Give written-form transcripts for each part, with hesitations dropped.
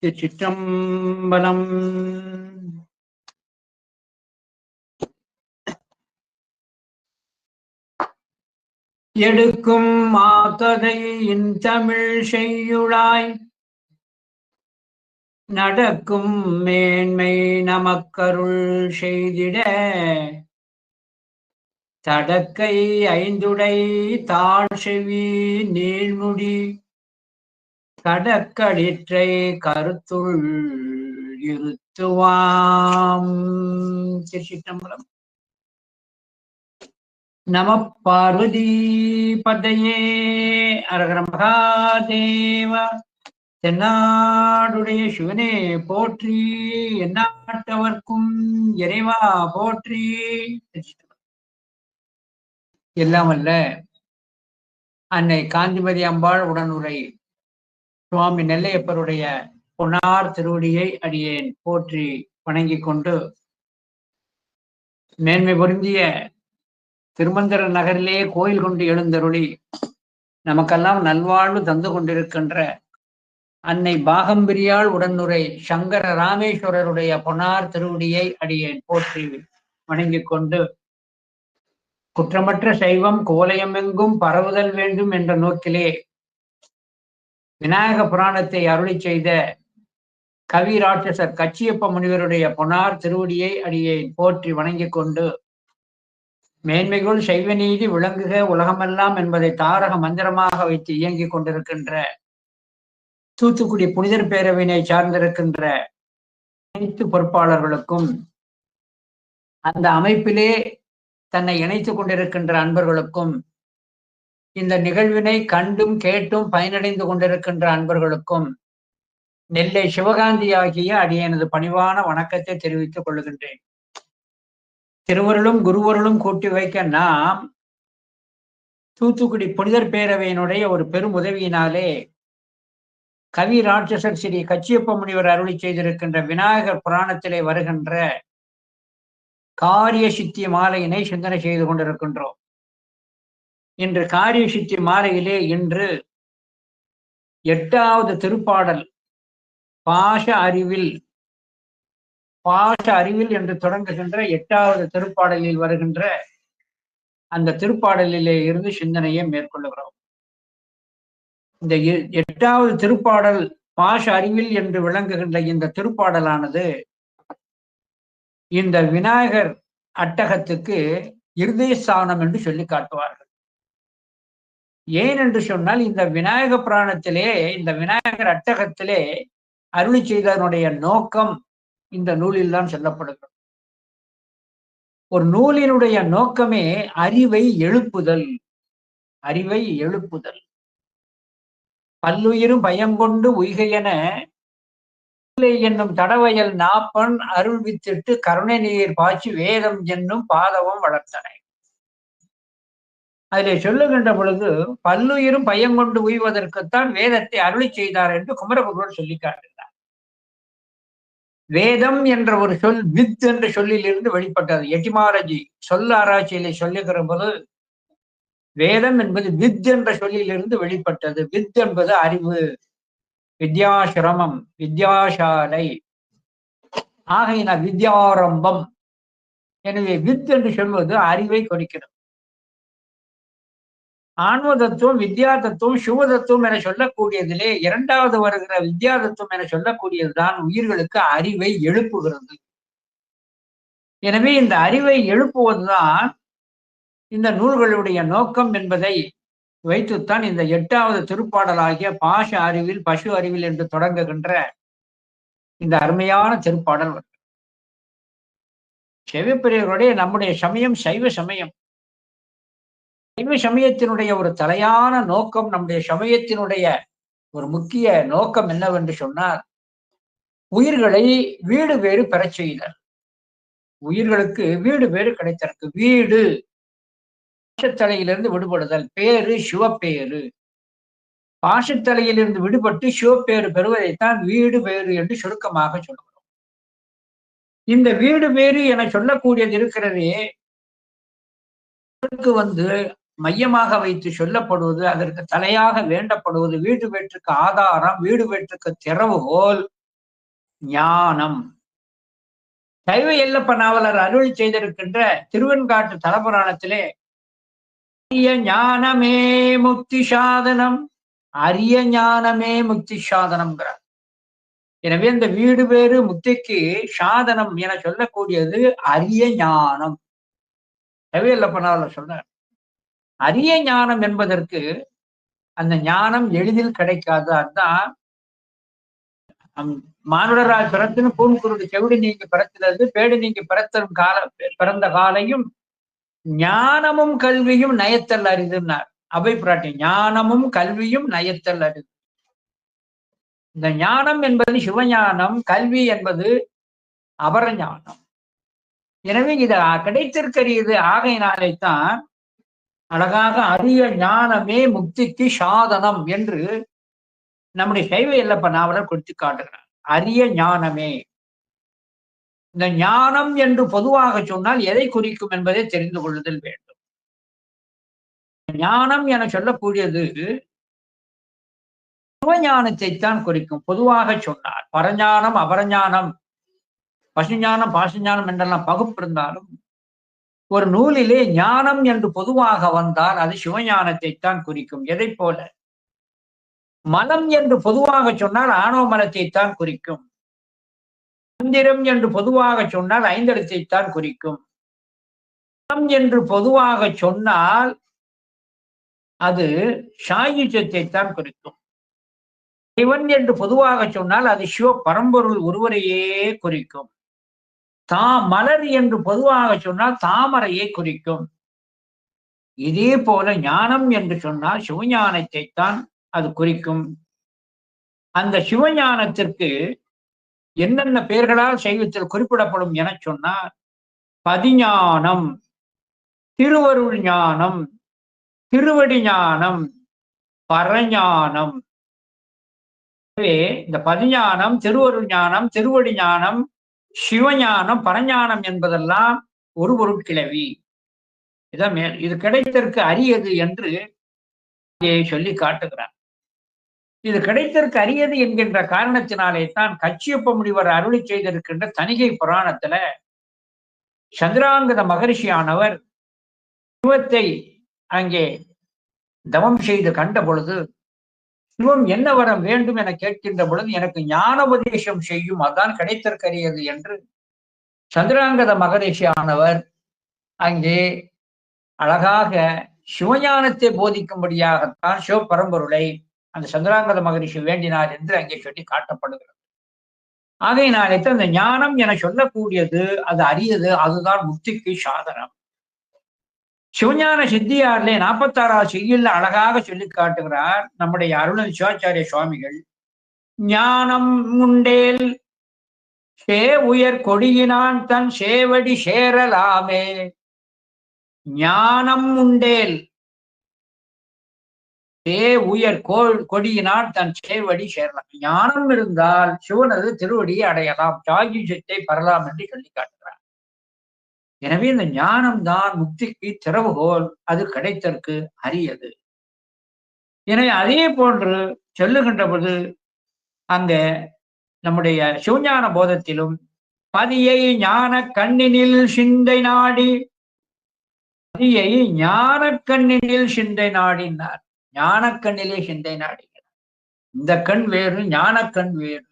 திருச்சிற்றம்பலம். எடுக்கும் மாத்ததை இன்தமிழ் செய்யுளாய் நடக்கும் மேன்மை நமக்கருள் செய்திட தடக்கை ஐந்துடை தாழ் செவி நீள்முடி கடற்கடிற்றை கருத்துள் இருத்துவாம். திருச்சிற்றம்பலம். நம பார்வதி பதையே அரகர மகாதேவா. தென்னாடுடைய சிவனே போற்றி, எந்நாட்டவர்க்கும் இறைவா போற்றி. எல்லாம் அல்ல அன்னை காந்திமதி அம்பாள் உடனுரை சுவாமி நெல்லையப்பருடைய பொன்னார் திருவடியை அடியேன் போற்றி வணங்கிக் கொண்டு, மேன்மை பொருந்திய திருமந்திர நகரிலே கோயில் கொண்டு எழுந்தருளி நமக்கெல்லாம் நல்வாழ்வு தந்து கொண்டிருக்கின்ற அன்னை பாகம்பிரியாள் உடனுரை சங்கர ராமேஸ்வரருடைய பொன்னார் திருவடியை அடியேன் போற்றி வணங்கிக் கொண்டு, குற்றமற்ற சைவம் கோலயமெங்கும் பரவுதல் வேண்டும் என்ற நோக்கிலே விநாயக புராணத்தை அருளி செய்த கவி ராட்சசர் கச்சியப்ப முனிவருடைய பொன்னார் திருவடியை அடியேன் போற்றி வணங்கிக் கொண்டு, மேன்மைகள் சைவ நீதி விளங்குக உலகமெல்லாம் என்பதை தாரக மந்திரமாக வைத்து இயங்கிக் கொண்டிருக்கின்ற தூத்துக்குடி புனிதர் பேரவையினை சார்ந்திருக்கின்ற அனைத்து பொறுப்பாளர்களுக்கும், அந்த அமைப்பிலே தன்னை இணைத்துக் கொண்டிருக்கின்ற அன்பர்களுக்கும், இந்த நிகழ்வினை கண்டும் கேட்டும் பயனடைந்து கொண்டிருக்கின்ற அன்பர்களுக்கும் நெல்லை சிவகாந்தி ஆகிய அடியனது பணிவான வணக்கத்தை தெரிவித்துக் கொள்கின்றேன். திருவருளும் குருவருளும் கூட்டி வைக்க நாம் தூத்துக்குடி புனிதர் பேரவையினுடைய ஒரு பெரும் உதவியினாலே கவி ராட்சசர் ஸ்ரீ கச்சியப்ப முனிவர் அருளி செய்திருக்கின்ற விநாயகர் புராணத்திலே வருகின்ற காரிய சித்தி மாலையினை சிந்தனை செய்து கொண்டிருக்கின்றோம். இன்று காரிய சித்தி மாலையிலே இன்று 8வது திருப்பாடல் பாச அறிவில் என்று தொடங்குகின்ற 8வது திருப்பாடலில் வருகின்ற அந்த திருப்பாடலிலே இருந்து சிந்தனையை மேற்கொள்ளுகிறோம். இந்த 8வது திருப்பாடல் பாச அறிவில் என்று விளங்குகின்ற இந்த திருப்பாடலானது இந்த விநாயகர் அட்டகத்துக்கு இருதயஸ்தானம் என்று சொல்லி காட்டுவார்கள். ஏன் என்று சொன்னால், இந்த விநாயக புராணத்திலே, இந்த விநாயகர் அட்டகத்திலே அருளி செய்ததனுடைய நோக்கம் இந்த நூலில் தான் சொல்லப்படுகிறது. ஒரு நூலினுடைய நோக்கமே அறிவை எழுப்புதல். அறிவை எழுப்புதல். பல்லுயிரும் பயங்கொண்டு உய்கையென என்னும் தடவயல் நாப்பன் அருள் வித்திட்டு கருணை நீர் பாய்ச்சி வேதம் என்னும் பாதவம் வளர்த்தனை. அதிலே சொல்லுகின்ற பொழுது பல்லுயிரும் பயங்கொண்டு உய்வதற்குத்தான் வேதத்தை அருளி செய்தார் என்று குமரகுருவர் சொல்லி காட்டுகிறார். வேதம் என்ற ஒரு சொல் வித் என்ற சொல்லில் இருந்து வெளிப்பட்டது. எட்டிமாலஜி சொல்ல ஆராய்ச்சியிலே சொல்லுகிற போது வேதம் என்பது வித் என்ற சொல்லிலிருந்து வெளிப்பட்டது. வித் என்பது அறிவு, வித்யாசிரமம், வித்யாசாலை, ஆகையினால் வித்யாரம்பம். எனவே வித் என்று சொல்வது அறிவை குறிக்கிறது. ஆன்ம தத்துவம், வித்யா தத்துவம், சிவ தத்துவம் என சொல்லக்கூடியதிலே 2வது வருகிற வித்யா தத்துவம் என சொல்லக்கூடியதுதான் உயிர்களுக்கு அறிவை எழுப்புகிறது. எனவே இந்த அறிவை எழுப்புவதுதான் இந்த நூல்களுடைய நோக்கம் என்பதை வைத்துத்தான் இந்த 8வது திருப்பாடலாகிய பாச அறிவில் பசு அறிவில் என்று தொடங்குகின்ற இந்த அருமையான திருப்பாடல் வருகிறது. சிவப்பிரியர்களுடைய நம்முடைய சமயம் சைவ சமயம். சைவ சமயத்தினுடைய ஒரு தலையான நோக்கம், நம்முடைய சமயத்தினுடைய ஒரு முக்கிய நோக்கம் என்னவென்று சொன்னால், உயிர்களை வீடு வேறு பெறச் செய்தல். உயிர்களுக்கு வீடு வேறு கிடைத்தற்கு. வீடு பாசத்தலையிலிருந்து விடுபடுதல். பேரு சிவப்பேரு. பாசத்தலையிலிருந்து விடுபட்டு சிவப்பேறு பெறுவதைத்தான் வீடு வேறு என்று சுருக்கமாக சொல்கிறோம். இந்த வீடு வேறு என சொல்லக்கூடியது இருக்கிறதே, மையமாக வைத்து சொல்லப்படுவது, அதற்கு தலையாக வேண்டப்படுவது, வீடு வேற்றுக்கு ஆதாரம், வீடு வேற்றுக்கு திறவுகோல் ஞானம். சைவ எல்லப்ப நாவலர் அருள் செய்திருக்கின்ற திருவெண்காட்டு தலபுராணத்திலே அரிய ஞானமே முக்தி சாதனம், அரிய ஞானமே முக்தி சாதனம்ங்கிறார். எனவே இந்த வீடு பேறு முக்திக்கு சாதனம் என சொல்லக்கூடியது அரிய ஞானம். சைவ எல்லப்ப நாவலர் சொல்றார். அரிய ஞானம் என்பதற்கு அந்த ஞானம் எளிதில் கிடைக்காது. அதுதான் மானுடரால் பிறத்தின பூன் குருடு செவிடு நீங்கி பிறக்கிறது பேடு நீங்கி பிறத்தரும் பிறந்த காலையும் ஞானமும் கல்வியும் நயத்தல் அரிதுன்னார் அபை பிராட்டி. ஞானமும் கல்வியும் நயத்தல் அரிது. இந்த ஞானம் என்பது சிவஞானம், கல்வி என்பது அபரஞானம். எனவே இது கிடைத்திருக்கிறது. ஆகையினாலேத்தான் அழகாக அரிய ஞானமே முக்திக்கு சாதனம் என்று நம்முடைய சைவ எல்லப்ப நாவலர் கொடுத்து காட்டுகிறார். அரிய ஞானமே. இந்த ஞானம் என்று பொதுவாக சொன்னால் எதை குறிக்கும் என்பதை தெரிந்து கொள்ளுதல் வேண்டும். ஞானம் என சொல்லக்கூடியது சிவஞானத்தை தான் குறிக்கும். பொதுவாக சொன்னார் பரஞானம் அபரஞானம் பசுஞானம் பாசுஞானம் என்றெல்லாம் பகுப்பு இருந்தாலும் ஒரு நூலிலே ஞானம் என்று பொதுவாக வந்தால் அது சிவஞானத்தை தான் குறிக்கும். எதை போல மலம் என்று பொதுவாக சொன்னால் ஆணவ மலத்தை தான் குறிக்கும். மந்திரம் என்று பொதுவாக சொன்னால் ஐந்தெழுத்தை தான் குறிக்கும். மலம் என்று பொதுவாக சொன்னால் அது சாயுஜத்தை தான் குறிக்கும். சிவன் என்று பொதுவாக சொன்னால் அது சிவ பரம்பொருள் ஒருவரையே குறிக்கும். மலர் என்று பொதுவாக சொன்னால் தாமரையை குறிக்கும். இதே போல ஞானம் என்று சொன்னால் சிவஞானத்தை தான் அது குறிக்கும். அந்த சிவஞானத்திற்கு என்னென்ன பெயர்களால் சைவத்தில் குறிப்பிடப்படும் என சொன்னால் பதிஞானம், திருவருள் ஞானம், திருவடி ஞானம், பரஞானம். இந்த பதிஞானம், திருவருள் ஞானம், திருவடி ஞானம், சிவஞானம், பரஞானம் என்பதெல்லாம் ஒரு பொருட்கிழவி. இதான் இது கிடைத்தற்கு அரியது என்று சொல்லி காட்டுகிறார். இது கிடைத்தற்கு அரியது என்கின்ற காரணத்தினாலே தான் கச்சியப்ப முனிவர் அருளி செய்திருக்கின்ற தணிகை புராணத்துல சந்திராங்கத மகரிஷியானவர் சிவத்தை அங்கே தவம் செய்து கண்ட பொழுது சிவம் என்ன வரம் வேண்டும் என கேட்கின்ற பொழுது எனக்கு ஞானோபதேசம் செய்யும், அதான் கிடைத்தற்கரியது என்று சந்திராங்கத மகரிஷியானவர் அங்கே அழகாக சிவஞானத்தை போதிக்கும்படியாகத்தான் சிவபரம்பொருளை அந்த சந்திராங்கத மகரிஷி வேண்டினார் என்று அங்கே சொல்லி காட்டப்படுகிறது. ஆகையினாலே அந்த ஞானம் என சொல்லக்கூடியது அது அரியது, அதுதான் முக்திக்கு சாதனம். சிவஞான சித்தியாரிலே 46வது செய்யுள்ள அழகாக சொல்லி காட்டுகிறார் நம்முடைய அருணன் சிவாச்சாரிய சுவாமிகள். ஞானம் உண்டேல் சே உயர் கொடியினான் தன் சேவடி சேரலாமே. ஞானம் உண்டேல் சே உயர் கொடியினால் தன் சேவடி சேரலாம். ஞானம் இருந்தால் சிவனது திருவடியை அடையலாம், சாயுஜத்தை பெறலாம் என்று சொல்லி காட்டுகிறார். எனவே இந்த ஞானம்தான் முக்திக்கு திறவுகோல், அது கிடைத்தற்கு அரியது. எனவே அதே போன்று சொல்லுகின்ற போது அங்க நம்முடைய சிவஞான போதத்திலும் பதியை ஞான கண்ணினில் சிந்தை நாடி, பதியை ஞான கண்ணினில் சிந்தை நாடினார். ஞானக்கண்ணிலே சிந்தை நாடி. இந்த கண் வேறு, ஞானக்கண் வேறு.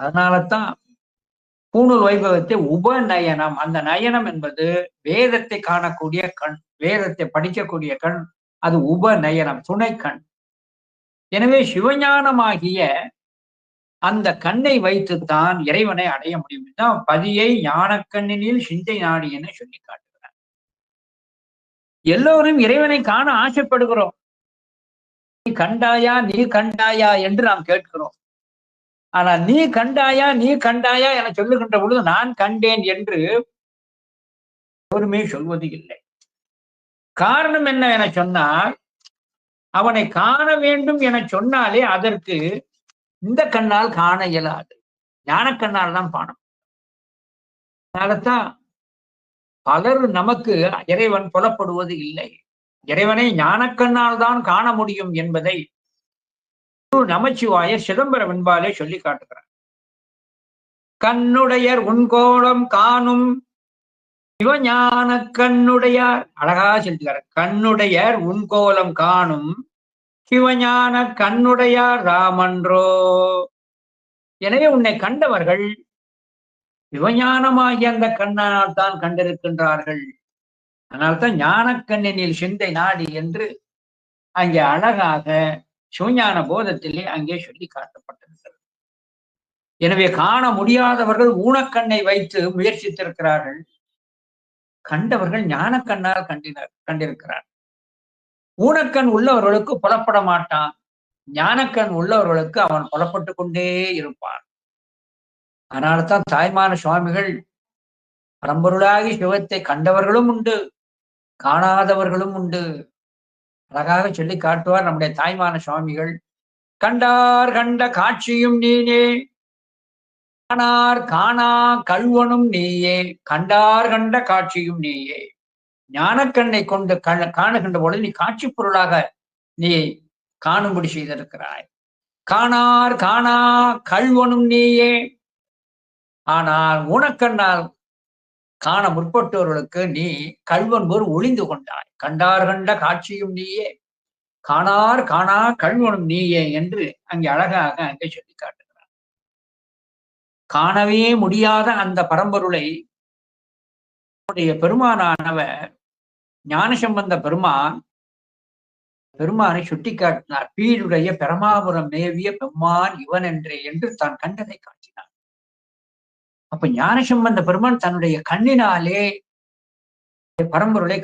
அதனாலதான் பூணூல் வைபவத்தை உபநயனம், அந்த நயனம் என்பது வேதத்தை காணக்கூடிய கண், வேதத்தை படிக்கக்கூடிய கண், அது உபநயனம், துணை கண். எனவே சிவஞானமாகிய அந்த கண்ணை வைத்துத்தான் இறைவனை அடைய முடியும். தான் பதியை ஞானக்கண்ணினில் சிந்தை நாடி என சொல்லி காட்டுகிறார். எல்லோரும் இறைவனை காண ஆசைப்படுகிறோம். நீ கண்டாயா, நீ கண்டாயா என்று நாம் கேட்கிறோம். ஆனால் நீ கண்டாயா, நீ கண்டாயா என சொல்லுகின்ற பொழுது நான் கண்டேன் என்று எவருமே சொல்வது இல்லை. காரணம் என்ன என சொன்னால், அவனை காண வேண்டும் என சொன்னாலே அதற்கு இந்த கண்ணால் காண இயலாது, ஞானக்கண்ணால் தான் காணும். அதனால்தான் பலர் நமக்கு இறைவன் புலப்படுவது இல்லை. இறைவனை ஞானக்கண்ணால் தான் காண முடியும் என்பதை நமச்சிவாய சிதம்பர வெண்பாலே சொல்லி காட்டுகிறார். கண்ணுடையர் உன்கோலம் காணும் சிவஞான கண்ணுடையார். அழகா சொல்லிட்டார். கண்ணுடையர் உன்கோலம் காணும் சிவஞான கண்ணுடையார் ராமன்றோ. எனவே உன்னை கண்டவர்கள் சிவஞானமாகிய அந்த கண்ணால் தான் கண்டிருக்கின்றார்கள். அதனால்தான் ஞானக்கண்ணினில் சிந்தை நாடி என்று அங்கே அழகாக சிவஞான போதத்திலே அங்கே சொல்லி காட்டப்பட்டிருக்கிறது. எனவே காண முடியாதவர்கள் ஊனக்கண்ணை வைத்து முயற்சித்திருக்கிறார்கள். கண்டவர்கள் ஞானக்கண்ணால் கண்டிருக்கிறார். ஊனக்கண் உள்ளவர்களுக்கு புலப்பட மாட்டான். ஞானக்கண் உள்ளவர்களுக்கு அவன் புலப்பட்டு கொண்டே இருப்பான். அதனால்தான் தாய்மான சுவாமிகள் பரம்பொருளாகி சிவத்தை கண்டவர்களும் உண்டு, காணாதவர்களும் உண்டு. அழகாக சொல்லி காட்டுவார் நம்முடைய தாய்மான சுவாமிகள். கண்டார் கண்ட காட்சியும் நீனே, காணார் காணா கல்வனும் நீயே. கண்டார் கண்ட காட்சியும் நீயே. ஞானக்கண்ணை கொண்டு காணுகின்ற பொழுது நீ காட்சி பொருளாக நீ காணும்படி செய்திருக்கிறாய். காணார் காணா கல்வனும் நீயே. ஆனால் ஊனக்கண்ணால் காண முற்பட்டவர்களுக்கு நீ கல்வன் போர் ஒளிந்து கொண்டாய். கண்டார் கண்ட காட்சியும் நீயே, காணார் காணா கல்வனும் நீயே என்று அங்கே அழகாக அங்கே சொல்லி காட்டுகிறார். காணவே முடியாத அந்த பரம்பொருளை பெருமானானவர் ஞானசம்பந்த பெருமானை சுட்டி காட்டினார். பீருடைய பெருமாபுரம் மேவிய பெம்மான் இவன் என்றே என்று தான் கண்டதை காட்டினார். அப்ப ஞானசம்பந்த பெருமான் தன்னுடைய கண்ணினாலே பரம்பொருளை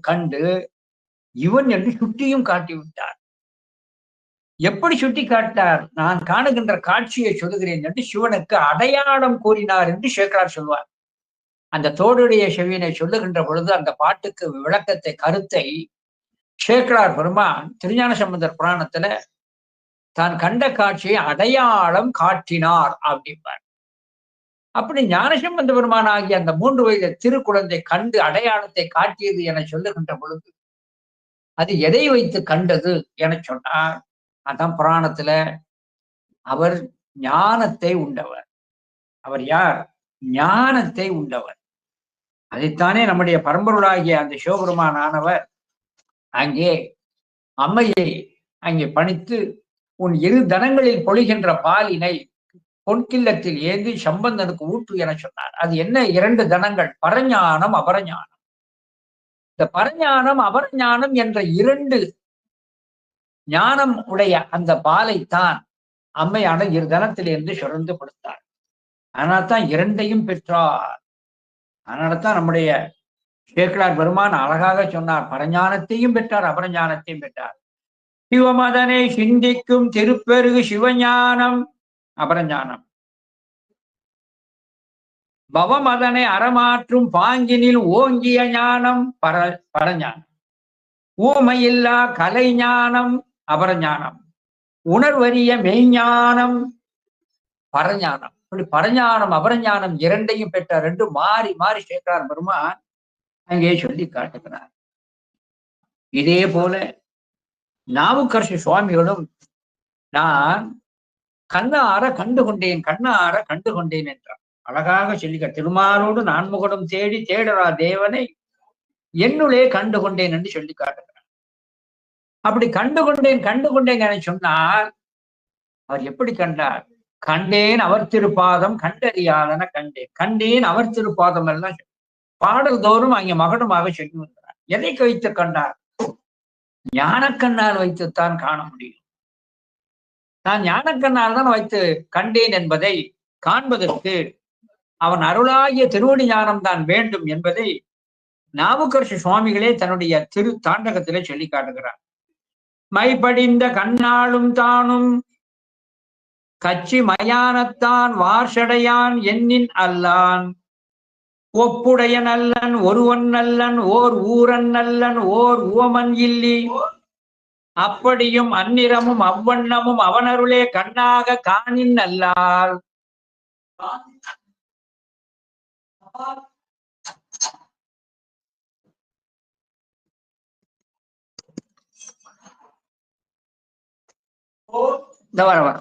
கண்டு இவன் என்று சுட்டியும் காட்டிவிட்டார். எப்படி சுட்டி காட்டார்? நான் காணுகின்ற காட்சியை சொல்லுகிறேன் என்று சிவனுக்கு அடையாளம் கூறினார் என்று சேக்கரார் சொல்வார். அந்த தோடுடைய செவியனை சொல்லுகின்ற பொழுது அந்த பாட்டுக்கு விளக்கத்தை கருத்தை சேக்கரார் பெருமான் திருஞான சம்பந்தர் புராணத்துல தான் கண்ட காட்சியை அடையாளம் காட்டினார் அப்படிம்பார். அப்படி ஞானசம்பந்த பெருமான் ஆகிய அந்த 3 வயது திருக்குழந்தை கண்டு அடையாளத்தை காட்டியது என சொல்லுகின்ற பொழுது அது எதை வைத்து கண்டது என சொன்னார். அதான் புராணத்துல அவர் ஞானத்தை உண்டவர். அவர் யார்? ஞானத்தை உண்டவர். அதைத்தானே நம்முடைய பரம்பொருளாகிய அந்த சிவபெருமான் ஆனவர் அங்கே அம்மையை அங்கே பணித்து உன் 2 தனங்களில் பொழிகின்ற பாலினை பொன்கில்லத்தில் ஏந்தி சம்பந்தனுக்கு ஊட்டு என சொன்னார். அது என்ன 2 தனங்கள்? பரஞானம் அபரஞானம். இந்த பரஞானம் அபரஞானம் என்ற 2 ஞானம் உடைய அந்த பாலைத்தான் அம்மையான 2 தனத்திலிருந்து சுரந்து கொடுத்தார். அதனால்தான் 2ஐயும் பெற்றார். அதனால்தான் நம்முடைய சேக்கரார் பெருமான் அழகாக சொன்னார். பரஞானத்தையும் பெற்றார், அபரஞானத்தையும் பெற்றார். சிவமதனை சிந்திக்கும் திருப்பெருகு சிவஞானம் அபரஞானம். பவமதனை அறமாற்றும் பாங்கினில் ஓங்கிய ஞானம் பரஞானம். ஊமையில்லா கலை ஞானம் அபரஞானம். உணர்வறிய மெய்ஞானம் பரஞானம். இப்படி பரஞானம் அபரஞானம் 2ஐயும் பெற்ற 2 மாறி மாறி சேக்கரார் பெருமான் அங்கே சொல்லி காட்டுகிறார். இதே போல நாவுக்கரசு சுவாமிகளும் நான் கண்ணார கண்டுகொண்டேன் என்றார். அழகாக சொல்லிக்க திருமாலோடு நான்முகனும் தேடி தேடரா தேவனை என்னுள்ளே கண்டுகொண்டேன் என்று சொல்லி காட்டுகிறார். அப்படி கண்டுகொண்டேன் என சொன்னால் அவர் எப்படி கண்டார்? கண்டேன் அவர் திருப்பாதம் கண்டறியாதன கண்டேன் அவர் திருப்பாதம் எல்லாம் பாடல் தோறும் அங்கே மகனமாக சொல்லி வந்தார். எதை வைத்து கண்டார்? ஞானக்கண்ணால் வைத்துத்தான் காண முடியும். நான் ஞானக்கண்ணால் தான் வைத்து கண்டேன் என்பதை காண்பதற்கு அவன் அருளாகிய திருவடி ஞானம் தான் வேண்டும் என்பதை நாவுக்கரசு சுவாமிகளே தன்னுடைய திரு தாண்டகத்திலே சொல்லி காட்டுகிறார். மைபடிந்த கண்ணாலும் தானும் கச்சி மயானத்தான் வார்ஷடையான் எண்ணின் அல்லான் ஒப்புடைய நல்லன் ஒருவன் நல்லன் ஓர் ஊரன் நல்லன் ஓர் உவமன் இல்லி அப்படியும் அந்நிறமும் அவ்வண்ணமும் அவனருளே கண்ணாக காணின் அல்லால் வர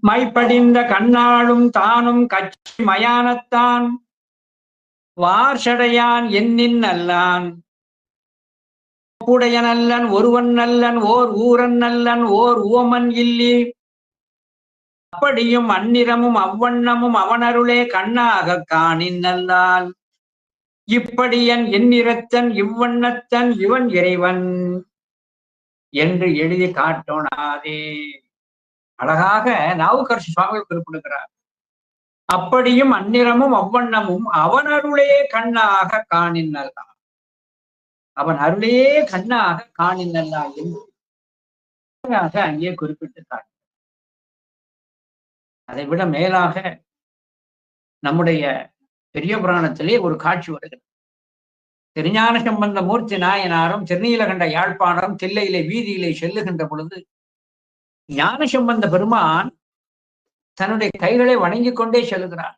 மைப்படிந்த கண்ணாளும் தானும் கட்சி மயானத்தான் வார்ஷடையான் எண்ணின் அல்லான் கூடைய நல்லன் ஒருவன் நல்லன் ஓர் ஊரன் நல்லன் ஓர் உவமன் இல்லி அப்படியும் அந்நிறமும் அவ்வண்ணமும் அவனருளே கண்ணாக காணின் நல்லால் இப்படியன் எண்ணிறத்தன் இவ்வண்ணத்தன் இவன் இறைவன் என்று எழுதி காட்டோனாதே. அழகாக நாவுக்கரசு சுவாமிகள் குறிப்பிடுகிறார். அப்படியும் அந்நிறமும் அவ்வண்ணமும் அவன் அருளே கண்ணாக காணின் நல்லான், அவன் அருளே கண்ணாக காணின் நல்லான் என்று அங்கே குறிப்பிட்டுத்தார். அதை விட மேலாக நம்முடைய பெரிய புராணத்திலே ஒரு காட்சி வருகிறது. திருஞான சம்பந்த மூர்த்தி நாயனாரும் திருநீலகண்ட யாழ்ப்பாணரும் தில்லையிலே வீதியிலே செல்லுகின்ற பொழுது ஞான சம்பந்த பெருமான் தன்னுடைய கைகளை வணங்கிக் கொண்டே செல்கிறார்.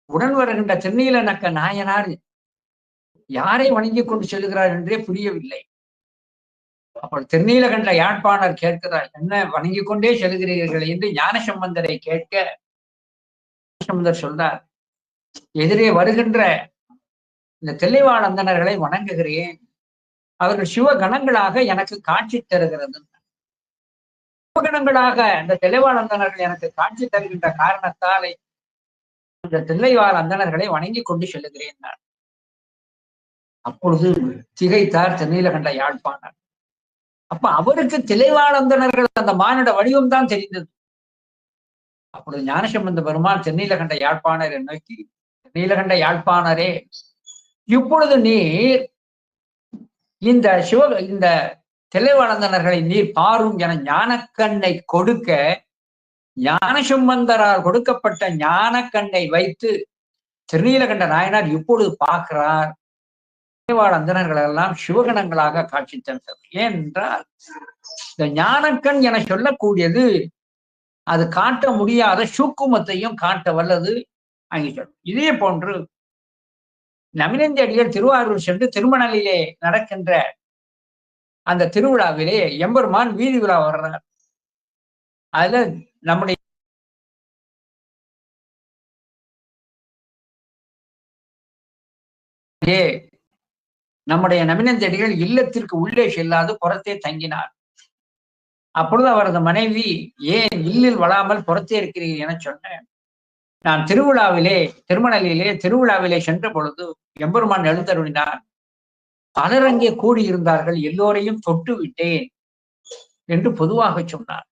உடன் வருகின்ற திருநீலநக்க நாயனார் யாரை வணங்கிக் கொண்டு செல்கிறார் என்றே புரியவில்லை. அப்போ திருநீலகண்ட யாழ்ப்பாணர் கேட்கிறார், என்ன வணங்கிக் கொண்டே செல்கிறீர்கள் என்று ஞான சம்பந்தரை கேட்க சம்பந்தர் சொல்றார், எதிரே வருகின்ற இந்த தெளிவான அந்தணர்களை வணங்குகிறேன், அவர்கள் சிவகணங்களாக எனக்கு காட்சி தருகிறது. சிவகணங்களாக இந்த தெளிவான அந்தணர்கள் எனக்கு காட்சி தருகின்ற காரணத்தாலே இந்த தில்லைவாழ் அந்தணர்களை வணங்கி கொண்டு செல்லுகிறேன். அப்பொழுது திகைத்தார் திருநீலகண்ட யாழ்ப்பாணர். அப்ப அவருக்கு தில்லைவாழ் அந்தணர்கள் அந்த மானிட வடிவம் தான் தெரிந்தது. அப்பொழுது ஞானசம்பந்த பெருமான் திருநீலகண்ட யாழ்ப்பாணரை நோக்கி, நீலகண்ட யாழ்ப்பாணரே, இப்பொழுது நீர் இந்த தில்லைவாழந்தனர்களை நீர் பாரும் என ஞானக்கண்ணை கொடுக்க, ஞானசம்பந்தரால் கொடுக்கப்பட்ட ஞானக்கண்ணை வைத்து திருநீலகண்ட நாயனார் இப்பொழுது பார்க்கிறார், தில்லைவாழ் அந்தணர்கள் எல்லாம் சிவகணங்களாக காட்சி தந்தது. ஏனென்றால் இந்த ஞானக்கண் என சொல்லக்கூடியது அது காட்ட முடியாத சூக்குமத்தையும் காட்ட வல்லது அங்கே சொல்லும். இதே போன்று நமினந்தி அடிகள் திருவாரூர் சென்று திருமணலிலே நடக்கின்ற அந்த திருவிழாவிலே எம்பெருமான் வீதி விழா வர்றார். அதுல நம்முடைய நமினந்தி அடிகள் இல்லத்திற்கு உள்ளே செல்லாது புறத்தே தங்கினார். அப்பொழுது அவரது மனைவி, ஏன் இல்லில் வளாமல் புறத்தே இருக்கிறீர்கள் என சொன்னேன். நான் திருவிழாவிலே சென்ற பொழுது எம்பெருமான் எழுந்தருளினார், பலர் அங்கே கூடியிருந்தார்கள், எல்லோரையும் தொட்டு விட்டேன் என்று பொதுவாக சொன்னார்.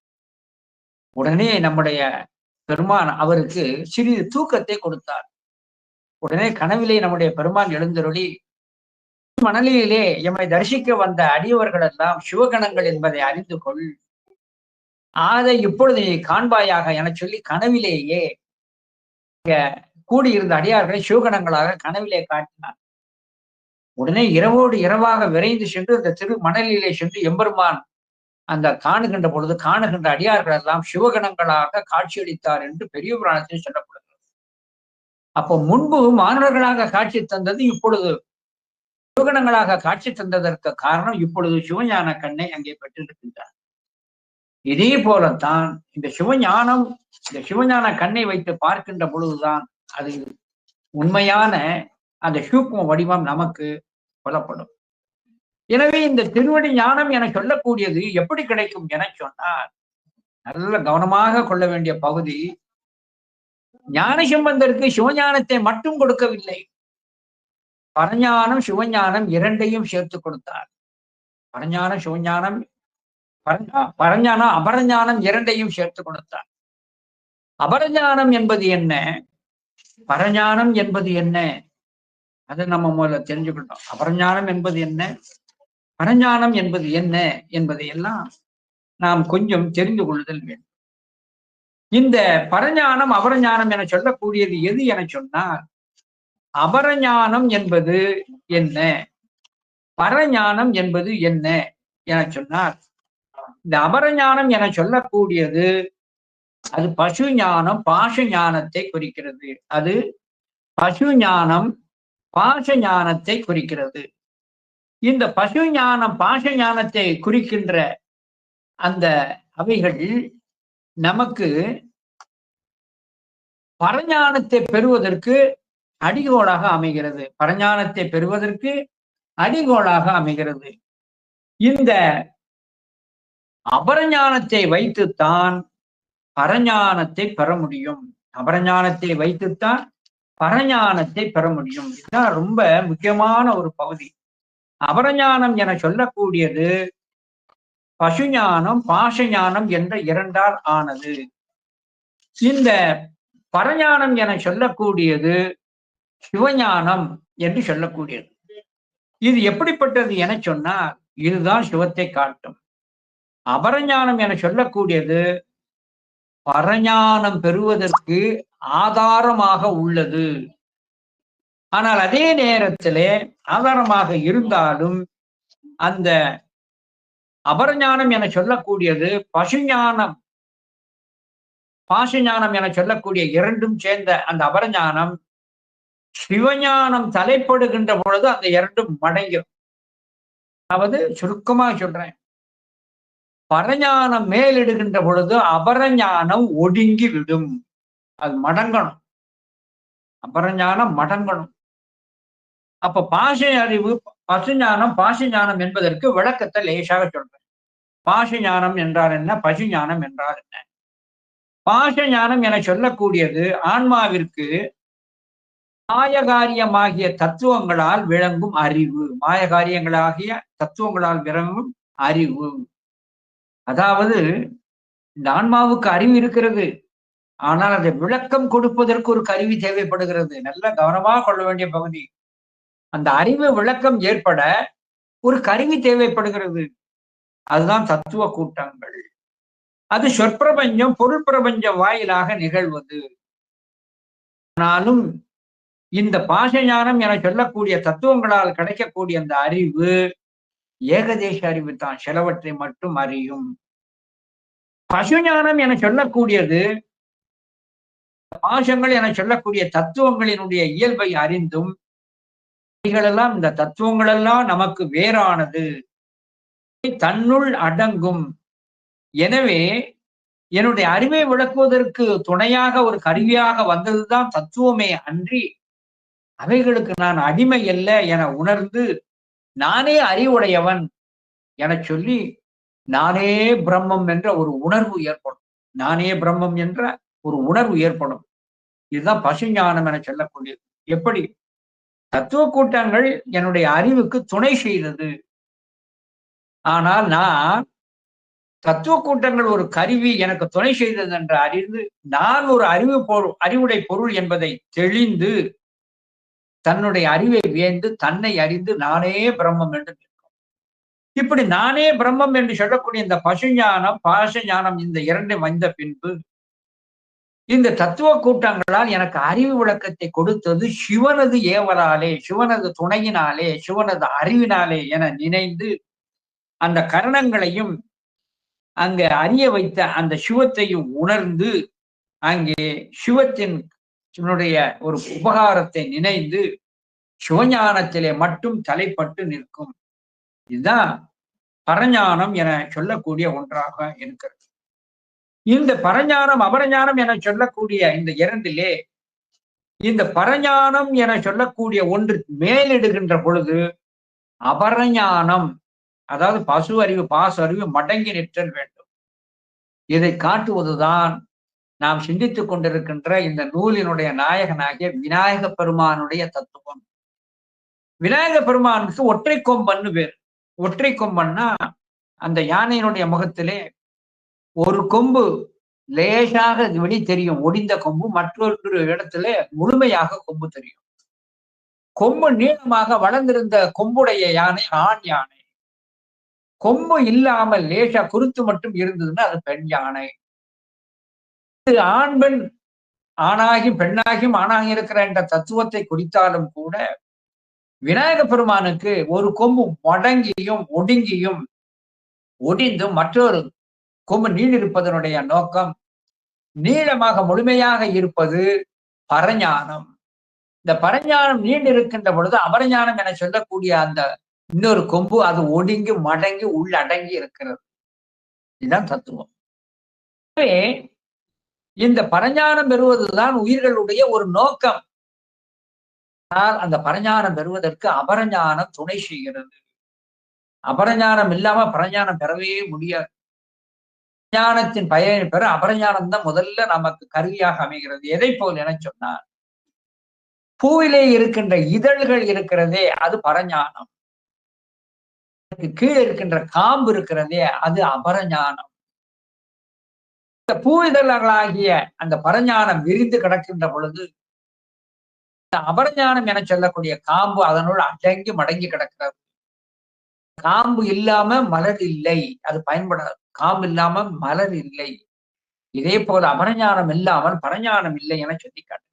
உடனே நம்முடைய பெருமான் அவருக்கு சிறிது தூக்கத்தை கொடுத்தார். உடனே கனவிலே நம்முடைய பெருமான் எழுந்தருளி, மணலிலே எம்மை தரிசிக்க வந்த அடியவர்கள் எல்லாம் சிவகணங்கள் என்பதை அறிந்து கொள், அதை இப்பொழுது நீ காண்பாயாக என சொல்லி கனவிலேயே கூடியிருந்த அடியார்களை சிவகணங்களாக கனவிலே காட்டினார். உடனே இரவோடு இரவாக விரைந்து சென்று அந்த மணலிலே சென்று எம்பெருமான் அந்த காணுகின்ற பொழுது காணுகின்ற அடியார்கள் எல்லாம் சிவகணங்களாக காட்சியளித்தார் என்று பெரிய புராணத்தில் சொல்லப்படுகிறது. அப்போ முன்பு மாணவர்களாக காட்சி தந்தது, இப்பொழுது சிவகணங்களாக காட்சி தந்ததற்கு காரணம் இப்பொழுது சிவஞான கண்ணை அங்கே பெற்றிருக்கின்றார். இதே போலத்தான் இந்த சிவஞான கண்ணை வைத்து பார்க்கின்ற பொழுதுதான் அது உண்மையான அந்த சூக்ம வடிவம் நமக்கு புலப்படும். எனவே இந்த திருவடி ஞானம் என சொல்லக்கூடியது எப்படி கிடைக்கும் என சொன்னார், நல்ல கவனமாக கொள்ள வேண்டிய பகுதி, ஞானசம்பந்தருக்கு சிவஞானத்தை மட்டும் கொடுக்கவில்லை, பரஞானம் சிவஞானம் இரண்டையும் சேர்த்து கொடுத்தார். பரஞானம் சிவஞானம், பரஞானம் அபரஞானம் இரண்டையும் சேர்த்து கொடுத்தார். அபரஞானம் என்பது என்ன, பரஞானம் என்பது என்ன, அதை நம்ம முதல்ல தெரிஞ்சுக்கிட்டோம். அபரஞானம் என்பது என்ன, பரஞானம் என்பது என்ன என்பதையெல்லாம் நாம் கொஞ்சம் தெரிந்து கொள்ளுதல் வேண்டும். இந்த பரஞானம் அபரஞானம் என சொல்லக்கூடியது எது என சொன்னால், அபரஞானம் என்பது என்ன, பரஞானம் என்பது என்ன என சொன்னால், இந்த அபரஞானம் என சொல்லக்கூடியது அது பசு ஞானம் பாச ஞானத்தை குறிக்கிறது. அது பசு ஞானம் பாச ஞானத்தை குறிக்கிறது. இந்த பசு ஞானம் பாச ஞானத்தை குறிக்கின்ற அந்த அவைகள் நமக்கு பரஞானத்தை பெறுவதற்கு அடிகோலாக அமைகிறது. பரஞானத்தை பெறுவதற்கு அடிகோலாக அமைகிறது. இந்த அபரஞானத்தை வைத்துத்தான் பரஞானத்தை பெற முடியும். அபரஞானத்தை வைத்துத்தான் பரஞானத்தை பெற முடியும். இதுதான் ரொம்ப முக்கியமான ஒரு பகுதி. அபரஞானம் என சொல்லக்கூடியது பசுஞானம் பாசஞானம் என்ற இரண்டால் ஆனது. இந்த பரஞானம் என சொல்லக்கூடியது சிவஞானம் என்று சொல்லக்கூடியது. இது எப்படிப்பட்டது என சொன்னால், இதுதான் சிவத்தை காட்டும். அபரஞானம் என சொல்லக்கூடியது பரஞானம் பெறுவதற்கு ஆதாரமாக உள்ளது. ஆனால் அதே நேரத்திலே ஆதாரமாக இருந்தாலும் அந்த அபரஞானம் என சொல்லக்கூடியது பசுஞானம் பாசஞானம் என சொல்லக்கூடிய இரண்டும் சேர்ந்த அந்த அபரஞானம் சிவஞானம் தலைப்படுகின்ற பொழுது அந்த இரண்டும் மடங்கிடும். அதாவது சுருக்கமாக சொல்றேன், பரஞானம் மேலிடுகின்ற பொழுது அபரஞானம் ஒடுங்கி விடும். அது மடங்கணும், அபரஞானம் மடங்கணும். அப்ப பாச அறிவு பசுஞானம் பாசஞானம் என்பதற்கு விளக்கத்தை லேசாக சொல்றேன். பாசஞானம் என்றால் என்ன, பசுஞானம் என்றால் என்ன? பாசஞானம் என சொல்லக்கூடியது ஆன்மாவிற்கு மாயகாரியமாகிய தத்துவங்களால் விளங்கும் அறிவு. மாயகாரியங்களாகிய தத்துவங்களால் விளங்கும் அறிவு. அதாவது இந்த ஆன்மாவுக்கு அறிவு இருக்கிறது, ஆனால் அதை விளக்கம் கொடுப்பதற்கு ஒரு கருவி தேவைப்படுகிறது. நல்ல கவனமாக கொள்ள வேண்டிய பகுதி. அந்த அறிவு விளக்கம் ஏற்பட ஒரு கருவி தேவைப்படுகிறது. அதுதான் தத்துவ கூட்டங்கள். அது சொற்பிரபஞ்சம் பொருள் பிரபஞ்சம் வாயிலாக நிகழ்வது. ஆனாலும் இந்த பாசஞானம் என சொல்லக்கூடிய தத்துவங்களால் கிடைக்கக்கூடிய அந்த அறிவு ஏகதேச அறிவு தான், சிலவற்றை மட்டும் அறியும். பசுஞானம் என சொல்லக்கூடியது பாசங்கள் என சொல்லக்கூடிய தத்துவங்களினுடைய இயல்பை அறிந்தும், இவைகளெல்லாம் இந்த தத்துவங்கள் எல்லாம் நமக்கு வேறானது, தன்னுள் அடங்கும். எனவே என்னுடைய அறிவை விளக்குவதற்கு துணையாக ஒரு கருவியாக வந்ததுதான் தத்துவமே அன்றி அவைகளுக்கு நான் அடிமை அல்ல என உணர்ந்து நானே அறிவுடையவன் என சொல்லி நானே பிரம்மம் என்ற ஒரு உணர்வு ஏற்படும். நானே பிரம்மம் என்ற ஒரு உணர்வு ஏற்படும். இதுதான் பசுஞானம் என சொல்லக்கூடியது. எப்படி? தத்துவ கூட்டங்கள் என்னுடைய அறிவுக்கு துணை செய்தது. ஆனால் நான் தத்துவ கூட்டங்கள் ஒரு கருவி எனக்கு துணை செய்தது என்று அறிந்து நான் ஒரு அறிவுடை பொருள் என்பதை தெளிந்து தன்னுடைய அறிவை வியந்து தன்னை அறிந்து நானே பிரம்மம் என்று நிற்கும். இப்படி நானே பிரம்மம் என்று சொல்லக்கூடிய இந்த பசுஞானம் பாசஞானம் இந்த இரண்டும் வந்த பின்பு இந்த தத்துவ கூட்டங்களால் எனக்கு அறிவு விளக்கத்தை கொடுத்தது சிவனது ஏவலாலே, சிவனது துணையினாலே, சிவனது அறிவினாலே என நினைந்து அந்த கரணங்களையும் அங்கே அறிய வைத்த அந்த சிவத்தையும் உணர்ந்து அங்கே சிவத்தினுடைய ஒரு உபகாரத்தை நினைந்து சிவஞானத்திலே மட்டும் தலைப்பட்டு நிற்கும். இதுதான் பரஞானம் என சொல்லக்கூடிய ஒன்றாக இருக்கிறது. இந்த பரஞானம் அபரஞானம் என சொல்லக்கூடிய இந்த இரண்டிலே இந்த பரஞானம் என சொல்லக்கூடிய ஒன்று மேலிடுகின்ற பொழுது அபரஞானம், அதாவது பசு அறிவு பாச அறிவு மடங்கி நிற்றல் வேண்டும். இதை காட்டுவதுதான் நாம் சிந்தித்துக் கொண்டிருக்கின்ற இந்த நூலினுடைய நாயகனாகிய விநாயக பெருமானுடைய தத்துவம். விநாயக பெருமானுக்கு ஒற்றை கொம்பன்னு பேர். ஒற்றை கொம்பன்னா அந்த யானையினுடைய முகத்திலே ஒரு கொம்பு லேசாக வெளி தெரியும், ஒடிந்த கொம்பு, மற்றொரு இடத்துல முழுமையாக கொம்பு தெரியும். கொம்பு நீளமாக வளர்ந்திருந்த கொம்புடைய யானை ஆண் யானை. கொம்பு இல்லாமல் லேசா குருத்து மட்டும் இருந்ததுன்னா அது பெண் யானை. ஆண் பெண் ஆணாகி பெண்ணாகியும் ஆணாகி இருக்கிற என்ற தத்துவத்தை குறித்தாலும் கூட விநாயக பெருமானுக்கு ஒரு கொம்பு மடங்கியும் ஒடுங்கியும் ஒடிந்தும் மற்றொரு கொம்பு நீண்டிருப்பதனுடைய நோக்கம் நீளமாக முழுமையாக இருப்பது பரஞானம். இந்த பரஞானம் நீண்டிருக்கின்ற பொழுது அபரஞானம் என சொல்லக்கூடிய அந்த இன்னொரு கொம்பு அது ஒடுங்கி மடங்கி உள்ளடங்கி இருக்கிறது. இதுதான் தத்துவம். இந்த பரஞானம் பெறுவதுதான் உயிர்களுடைய ஒரு நோக்கம். ஆனால் அந்த பரஞானம் பெறுவதற்கு அபரஞானம் துணை செய்கிறது. அபரஞானம் இல்லாம பரஞானம் பெறவே முடியாது. ஞானத்தின் பயனை பெற அபரஞானம் தான் முதல்ல நமக்கு கருவியாக அமைகிறது. எதை போல் என சொன்னார், பூவிலே இருக்கின்ற இதழ்கள் இருக்கிறதே அது பரஞானம். கீழே இருக்கின்ற காம்பு இருக்கிறதே அது அபரஞானம். இந்த பூ இதழ்களாகிய அந்த பரஞானம் விரிந்து கிடக்கின்ற பொழுது அபரஞானம் என சொல்லக்கூடிய காம்பு அதனுள் அடங்கி மடங்கி கிடக்கிறது. காம்பு இல்லாம மலர் இல்லை, அது பயன்படாது. காம்பு இல்லாம மலர் இல்லை. இதே போல அபரஞானம் இல்லாமல் பரஞானம் இல்லை என சொல்லி காட்டுகிறோம்.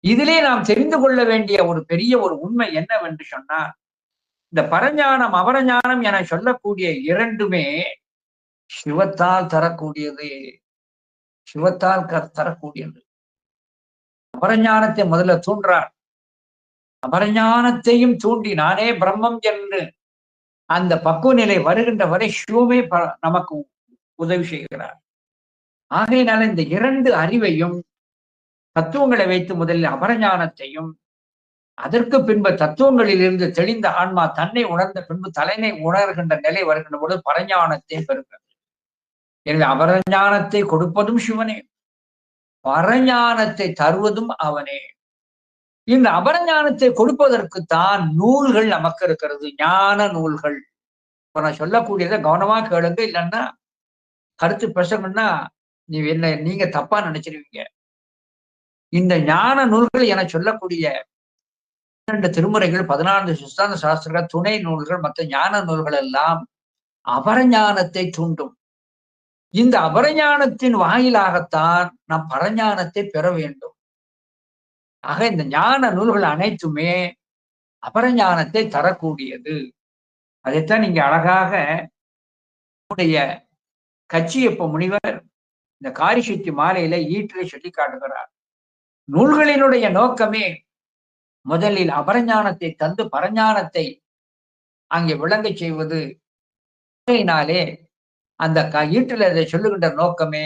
இதிலே நாம் தெரிந்து கொள்ள வேண்டிய ஒரு பெரிய ஒரு உண்மை என்னவென்று சொன்னால், இந்த பரஞானம் அபரஞானம் என சொல்லக்கூடிய இரண்டுமே சிவத்தால் தரக்கூடியது. சிவத்தால் தரக்கூடியது. அபரஞானத்தை முதல்ல தூண்டுறார். அபரஞானத்தையும் தூண்டி நானே பிரம்மம் என்று அந்த பக்குவ நிலை வருகின்ற வரை சிவமே நமக்கு உதவி செய்கிறார். ஆகையினால இந்த இரண்டு அறிவையும் தத்துவங்களை வைத்து முதலில் அபரஞானத்தையும், அதற்கு பின்பு தத்துவங்களில் இருந்து தெளிந்த ஆன்மா தன்னை உணர்ந்த பின்பு தலைனை உணர்கின்ற நிலை வருகின்ற பொழுது பரஞானத்தை பெறுகிறது. எனவே அபரஞானத்தை கொடுப்பதும் சிவனே, பரஞானத்தை தருவதும் அவனே. இந்த அபரஞானத்தை கொடுப்பதற்குத்தான் நூல்கள் நமக்கு இருக்கிறது, ஞான நூல்கள். இப்ப நான் சொல்லக்கூடியதை கவனமா கேளுங்க, இல்லைன்னா கருத்து பேசணும்னா நீங்க தப்பா நினைச்சிருவீங்க. இந்த ஞான நூல்கள் என சொல்லக்கூடிய 12 திருமுறைகள், 14 சித்தாந்த சாஸ்திரங்கள், துணை நூல்கள், மற்ற ஞான நூல்கள் எல்லாம் அபரஞானத்தை தூண்டும். இந்த அபரஞானத்தின் வாயிலாகத்தான் நாம் பரஞானத்தை பெற வேண்டும். ஆக இந்த ஞான நூல்கள் அனைத்துமே அபரஞானத்தை தரக்கூடியது. அதைத்தான் நீங்க அழகாக நம்முடைய கச்சியப்ப முனிவர் இந்த காரிசக்தி மாலையில ஈட்டிலே சொல்லி காட்டுகிறார். நூல்களினுடைய நோக்கமே முதலில் அபரஞானத்தை தந்து பரஞானத்தை அங்கே விளங்க செய்வது. அந்த ஈட்டில் அதை சொல்லுகின்ற நோக்கமே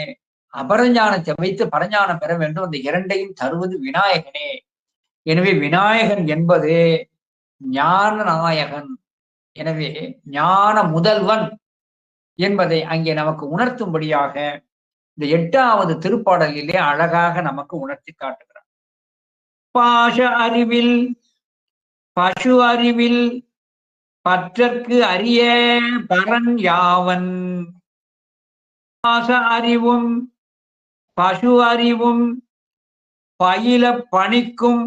அபரஞானத்தை வைத்து பரஞானம் பெற வேண்டும். அந்த இரண்டையும் தருவது விநாயகனே. எனவே விநாயகன் என்பது ஞான நாயகன். எனவே ஞான முதல்வன் என்பதை அங்கே நமக்கு உணர்த்தும்படியாக இந்த 8வது திருப்பாடலிலே அழகாக நமக்கு உணர்த்தி காட்டுகிறார். பாச அறிவில் பசு அறிவில் பற்றற்கு அரிய பரன் யாவன். பாச அறிவும் பசு அறிவும் பயில பணிக்கும்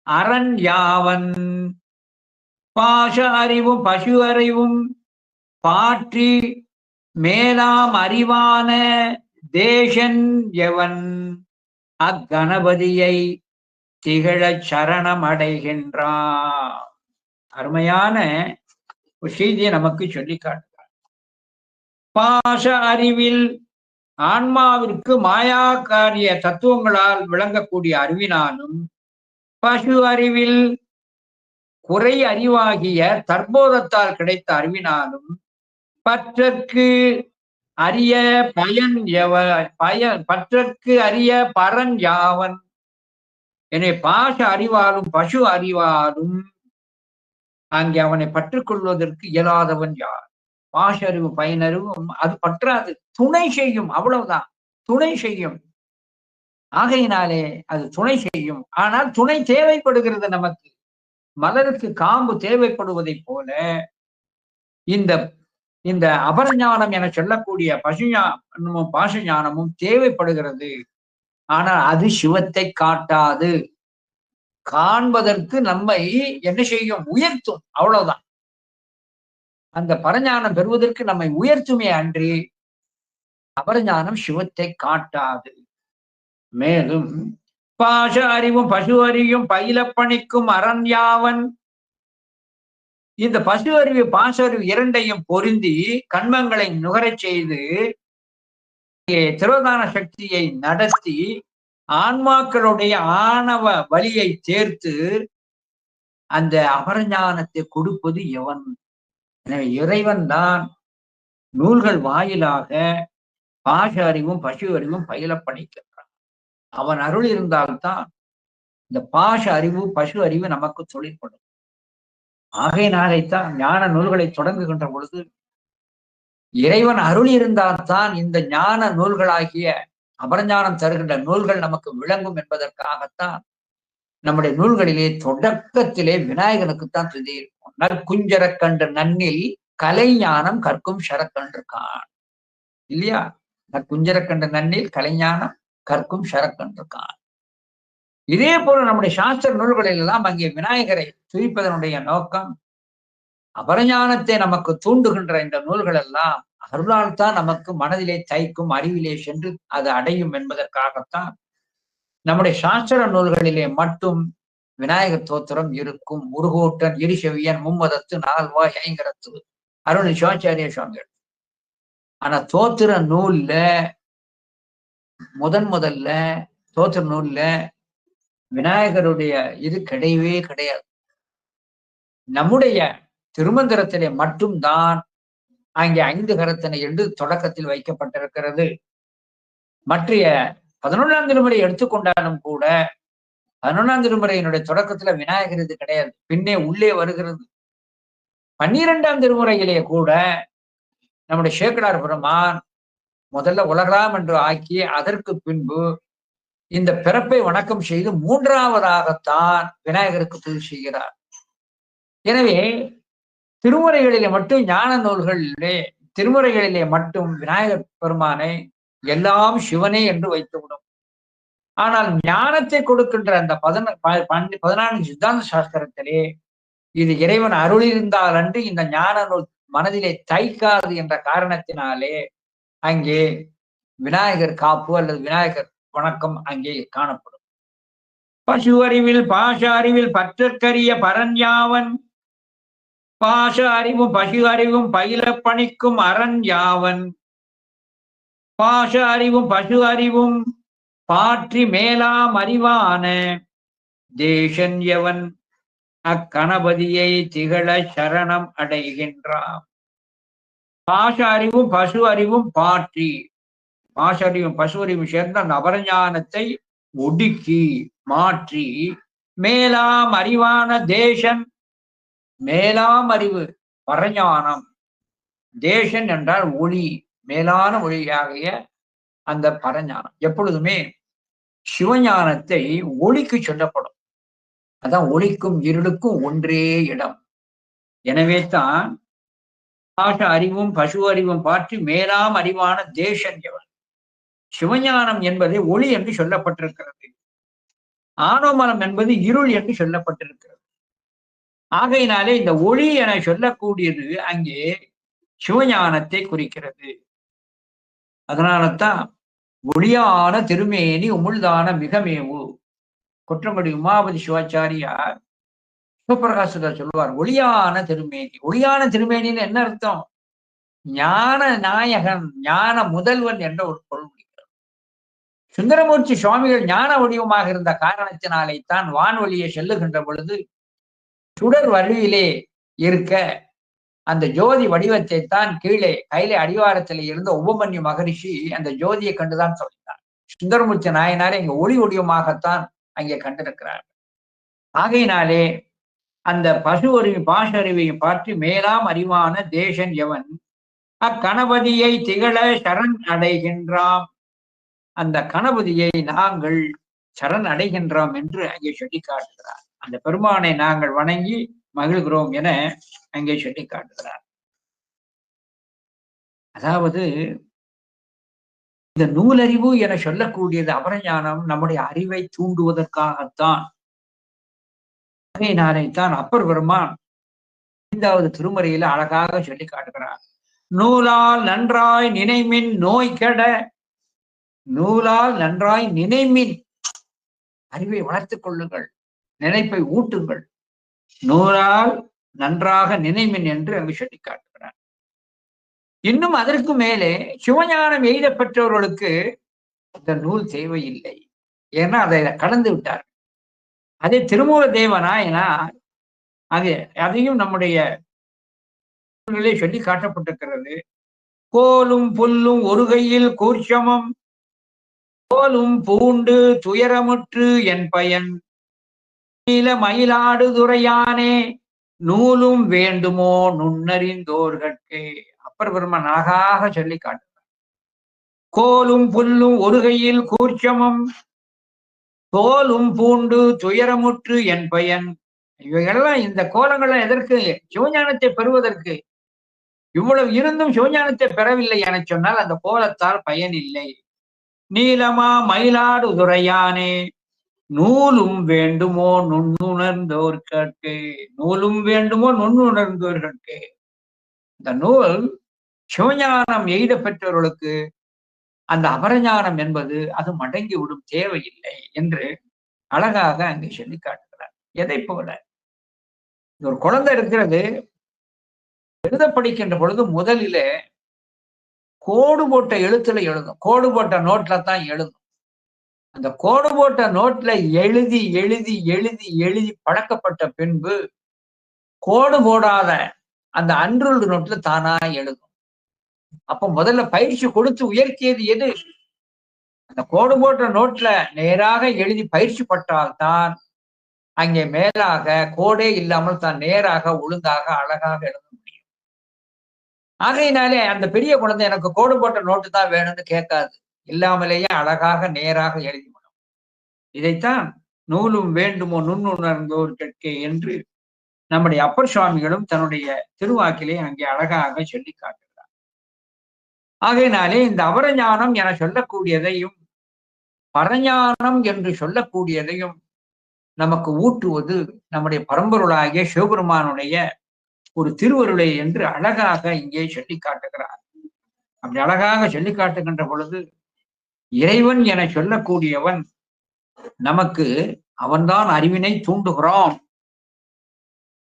அரண் யாவன். பாச அறிவும் பசு அறிவும் பாற்றி மேலாம் அறிவான தேசன் எவன். அக்கணபதியை திகழ சரணம் அடைகின்றான். அருமையான ஒரு செய்தியை நமக்கு சொல்லி காட்டுகிறார். பாச அறிவில் ஆன்மாவிற்கு மாயா காரிய தத்துவங்களால் விளங்கக்கூடிய அறிவினாலும், பசு அறிவில் குறை அறிவாகிய தற்போதத்தால் கிடைத்த அறிவினாலும், பற்றற்கு அரிய பற்றற்கு அரிய பரன் யாவன். எனவே பாச அறிவாலும் பசு அறிவாலும் அங்கே அவனை பற்றுக்கொள்வதற்கு இயலாதவன் யார்? பாசறிவு பயனறிவும் அது பற்றாது, துணை செய்யும், அவ்வளவுதான், துணை செய்யும். ஆகையினாலே அது துணை செய்யும். ஆனால் துணை தேவைப்படுகிறது நமக்கு. மலருக்கு காம்பு தேவைப்படுவதை போல இந்த இந்த அபரஞானம் என சொல்லக்கூடிய பசுஞானமும் பாசஞானமும் தேவைப்படுகிறது. ஆனால் அது சிவத்தை காட்டாது. காண்பதற்கு நம்மை என்ன செய்யும்? உயர்த்தும், அவ்வளவுதான். அந்த பரஞானம் பெறுவதற்கு நம்மை உயர்த்துமே அன்றி அபரஞானம் சிவத்தை காட்டாது. மேலும் பாச அறிவும் பசு அறிவும் பயில பணிக்கும் அரண் யாவன். இந்த பசு அறிவு பாச அறிவு இரண்டையும் பொருந்தி கண்மங்களை நுகரச் செய்து திரோதான சக்தியை நடத்தி ஆன்மாக்களுடைய ஆணவ வலியை தேர்த்து அந்த அபரஞானத்தை கொடுப்பது எவன்? எனவே இறைவன் தான் நூல்கள் வாயிலாக பாச அறிவும் பசு அறிவும் பயில பணிக்கின்றான். அவன் அருள் இருந்தால்தான் இந்த பாச அறிவு பசு அறிவு நமக்கு தொழிற்படும். ஆகையினாலேத்தான் ஞான நூல்களை தொடங்குகின்ற பொழுது இறைவன் அருள் இருந்தால்தான் இந்த ஞான நூல்களாகிய அபரஞானம் தருகின்ற நூல்கள் நமக்கு விளங்கும் என்பதற்காகத்தான் நம்முடைய நூல்களிலே தொடக்கத்திலே விநாயகனுக்குத்தான் துதி இருக்கும். நற்குஞ்சர கண்டு நன்னில் கலைஞானம் கற்கும் சரக்கன்று கான். இல்லையா? நற்குஞ்சர கண்டு நன்னில் கலைஞானம் கற்கும் சரக்கன்று கான். இதே போல நம்முடைய சாஸ்திர நூல்களில் எல்லாம் அங்கே விநாயகரை துதிப்பதனுடைய நோக்கம் அபரஞானத்தை நமக்கு தூண்டுகின்ற இந்த நூல்கள் எல்லாம் அருளால் தான் நமக்கு மனதிலே தைக்கும், அறிவிலே சென்று அது அடையும் என்பதற்காகத்தான் நம்முடைய சாஸ்திர நூல்களிலே மட்டும் விநாயகர் தோத்திரம் இருக்கும். முருகோட்டன் இருசெவியன் மும்மதத்து நால்வாய் ஐங்கரத்து அருள் சிவாச்சாரிய சுவாமிகள். ஆனா தோத்திர நூல்ல முதல்ல தோத்திர நூல்ல விநாயகருடைய இது கிடையவே கிடையாது. நம்முடைய திருமந்திரத்திலே மட்டும்தான் அங்கே 5 கரத்தினை என்று தொடக்கத்தில் வைக்கப்பட்டிருக்கிறது. மற்றைய 11ஆம் திருமுறை எடுத்துக்கொண்டாலும் கூட 11ஆம் திருமுறையினுடைய தொடக்கத்துல விநாயகர் இது கிடையாது, பின்னே உள்ளே வருகிறது. 12ஆம் திருமுறையிலே கூட நம்முடைய சேக்கடார் பெருமான் முதல்ல உலகலாம் என்று ஆக்கி அதற்கு பின்பு இந்த பிறப்பை வணக்கம் செய்து 3ஆவதாகத்தான் விநாயகருக்கு துதி செய்கிறார். எனவே திருமுறைகளிலே மட்டும் ஞான நூல்களிலே திருமுறைகளிலே மட்டும் விநாயகர் பெருமானை எல்லாம் சிவனே என்று வைத்துவிடும். ஆனால் ஞானத்தை கொடுக்கின்ற அந்த 14 சித்தாந்த சாஸ்திரத்திலே இது இறைவன் அருள் இருந்தால் அன்று இந்த ஞான நூல் மனதிலே தைக்காது என்ற காரணத்தினாலே அங்கே விநாயகர் காப்பு அல்லது விநாயகர் வணக்கம் அங்கே காணப்படும். பசு அறிவில் பாச அறிவில் பற்றற்கரிய பரஞ்யாவன். பாச அறிவும் பசு அறிவும் பயில பணிக்கும் அரண் யாவன். பாச அறிவும் பசு அறிவும் பாற்றி மேலாம் அறிவான தேசன் எவன் அக்கணபதியை திகழ சரணம் அடைகின்றான். பாச அறிவும் பசு அறிவும் பாற்றி, பாச அறிவும் பசு அறிவும் சேர்ந்த அந்த அபரஞானத்தை ஒடுக்கி மாற்றி மேலாம் அறிவான தேசன். மேலாம் அறிவு பரஞானம். தேசன் என்றால் ஒளி, மேலான ஒளியாகிய அந்த பரஞானம். எப்பொழுதுமே சிவஞானத்தை ஒளிக்கு சொல்லப்படும். அதான் ஒளிக்கும் இருளுக்கும் ஒன்றே இடம். எனவே தான் பாச அறிவும் பசு அறிவும் பாற்றி மேலாம் அறிவான தேசன் எவன். சிவஞானம் என்பதை ஒளி என்று சொல்லப்பட்டிருக்கிறது. ஆணவமலம் என்பது இருள் என்று சொல்லப்பட்டிருக்கிறது. ஆகையினாலே இந்த ஒளி என சொல்லக்கூடியது அங்கே சிவஞானத்தை குறிக்கிறது. அதனால்தான் ஒளியான திருமேனி உமிழ்தான மிகமேவு. குற்றங்குடி உமாபதி சிவாச்சாரியார் சிவபிரகாசத்தில் சொல்லுவார், ஒளியான திருமேனி. ஒளியான திருமேனின்னு என்ன அர்த்தம்? ஞான நாயகன், ஞான முதல்வன் என்ற ஒரு பொருள் முடிக்கிறார். சுந்தரமூர்த்தி சுவாமிகள் ஞான வடிவமாக இருந்த காரணத்தினாலே தான் வான்வழியை செல்லுகின்ற பொழுது சுடர் வழியிலே இருக்க அந்த ஜோதி வடிவத்தை தான் கீழே கையிலே அடிவாரத்திலே இருந்த உபமன்யு மகரிஷி அந்த ஜோதியை கண்டுதான் சொல்லினார். சுந்தரமூர்த்தி நாயனாரே இங்க ஒளி வடிவமாகத்தான் அங்கே கண்டிருக்கிறார். ஆகையினாலே அந்த பசு அறிவு பாச அறிவையும் பார்த்து மேலாம் அறிவான தேசன் எவன் அக்கணபதியை திகழ சரண் அடைகின்றாம். அந்த கணபதியை நாங்கள் சரண் அடைகின்றோம் என்று அங்கே சொல்லி காட்டுகிறார். அந்த பெருமானை நாங்கள் வணங்கி மகிழ்கிறோம் என அங்கே சொல்லி காட்டுகிறார். அதாவது இந்த நூலறிவு என சொல்லக்கூடியது அபரஞானம் நம்முடைய அறிவை தூண்டுவதற்காகத்தான். அதேனாலைத்தான் அப்பர் பெருமான் 5வது திருமுறையில அழகாக சொல்லி காட்டுகிறார். நூலால் நன்றாய் நினைமின் நோய் கெட. நூலால் நன்றாய் நினைமின், அறிவை வளர்த்துக் கொள்ளுங்கள், நினைப்பை ஊட்டுங்கள். நூலால் நன்றாக நினைமின் என்று அங்கு சொல்லி காட்டுகிறார். இன்னும் அதற்கு மேலே சிவஞானம் எய்த பெற்றவர்களுக்கு இந்த நூல் தேவையில்லை. ஏன்னா அதை கடந்து விட்டார். அதே திருமூல தேவனாயனார் அதையும் நம்முடைய சொல்லி காட்டப்பட்டிருக்கிறது. கோலும் புல்லும் ஒரு கையில் கூர்ச்சமம், கோலும் பூண்டு துயரமுற்று என் பயன், நீல மயிலாடு துறையானே நூலும் வேண்டுமோ நுண்ணறிந்தோர்கட்கே. அப்பர் பெருமான் அழகாக சொல்லி காட்டுகிறார். கோலும் புல்லும் ஒரு கையில் கூர்ச்சமம், தோலும் பூண்டு துயரமுற்று என் பயன். இவைகள்லாம், இந்த கோலங்கள்லாம் எதற்கு? சிவஞானத்தை பெறுவதற்கு. இவ்வளவு இருந்தும் சிவஞானத்தை பெறவில்லை என சொன்னால் அந்த கோலத்தால் பயன் இல்லை. நீலமா மயிலாடு துறையானே நூலும் வேண்டுமோ நுண்ணுணர்ந்தோர்கட்கே. நூலும் வேண்டுமோ நுண்ணுணர்ந்தோர்கட்கே. இந்த நூல் சிவஞானம் எய்த பெற்றவர்களுக்கு அந்த அபரஞானம் என்பது அது மடங்கி விடும், தேவையில்லை என்று அழகாக அங்கே சொல்லி காட்டுகிறார். எதை போல ஒரு குழந்தை இருக்கிறது, எழுத படிக்கின்ற பொழுது முதலிலே கோடு போட்ட எழுத்துல எழுதும், கோடு போட்ட நோட்ல தான் எழுதும். அந்த கோடு போட்ட நோட்ல எழுதி எழுதி எழுதி எழுதி பழக்கப்பட்ட பின்பு கோடு போடாத அந்த அன்றுள்ள நோட்ல தானா எழுதும். அப்ப முதல்ல பயிற்சி கொடுத்து உயர்த்தியது எது? அந்த கோடு போட்ட நோட்ல நேராக எழுதி பயிற்சி பட்டால்தான் அங்கே மேலாக கோடே இல்லாமல் தான் நேராக ஒழுங்காக அழகாக எழுத முடியும். ஆகையினாலே அந்த பெரிய குழந்தை எனக்கு கோடு போட்ட நோட்டு தான் வேணும்னு கேட்காது, இல்லாமலேயே அழகாக நேராக எழுதிவிடும். இதைத்தான் நூலும் வேண்டுமோ நுண்ணுணர்ந்தோர்கட்கே என்று நம்முடைய அப்பர் சுவாமிகளும் தன்னுடைய திருவாக்கிலே அங்கே அழகாக சொல்லி காட்டுகிறார். ஆகையினாலே இந்த அபரஞானம் என சொல்லக்கூடியதையும் பரஞானம் என்று சொல்லக்கூடியதையும் நமக்கு ஊட்டுவது நம்முடைய பரம்பொருளாகிய சிவபெருமானுடைய ஒரு திருவருளை என்று அழகாக இங்கே சொல்லி காட்டுகிறார். அப்படி அழகாக சொல்லி காட்டுகின்ற பொழுது இறைவன் என சொல்லக்கூடியவன் நமக்கு அவன்தான் அறிவினை தூண்டுகிறான்.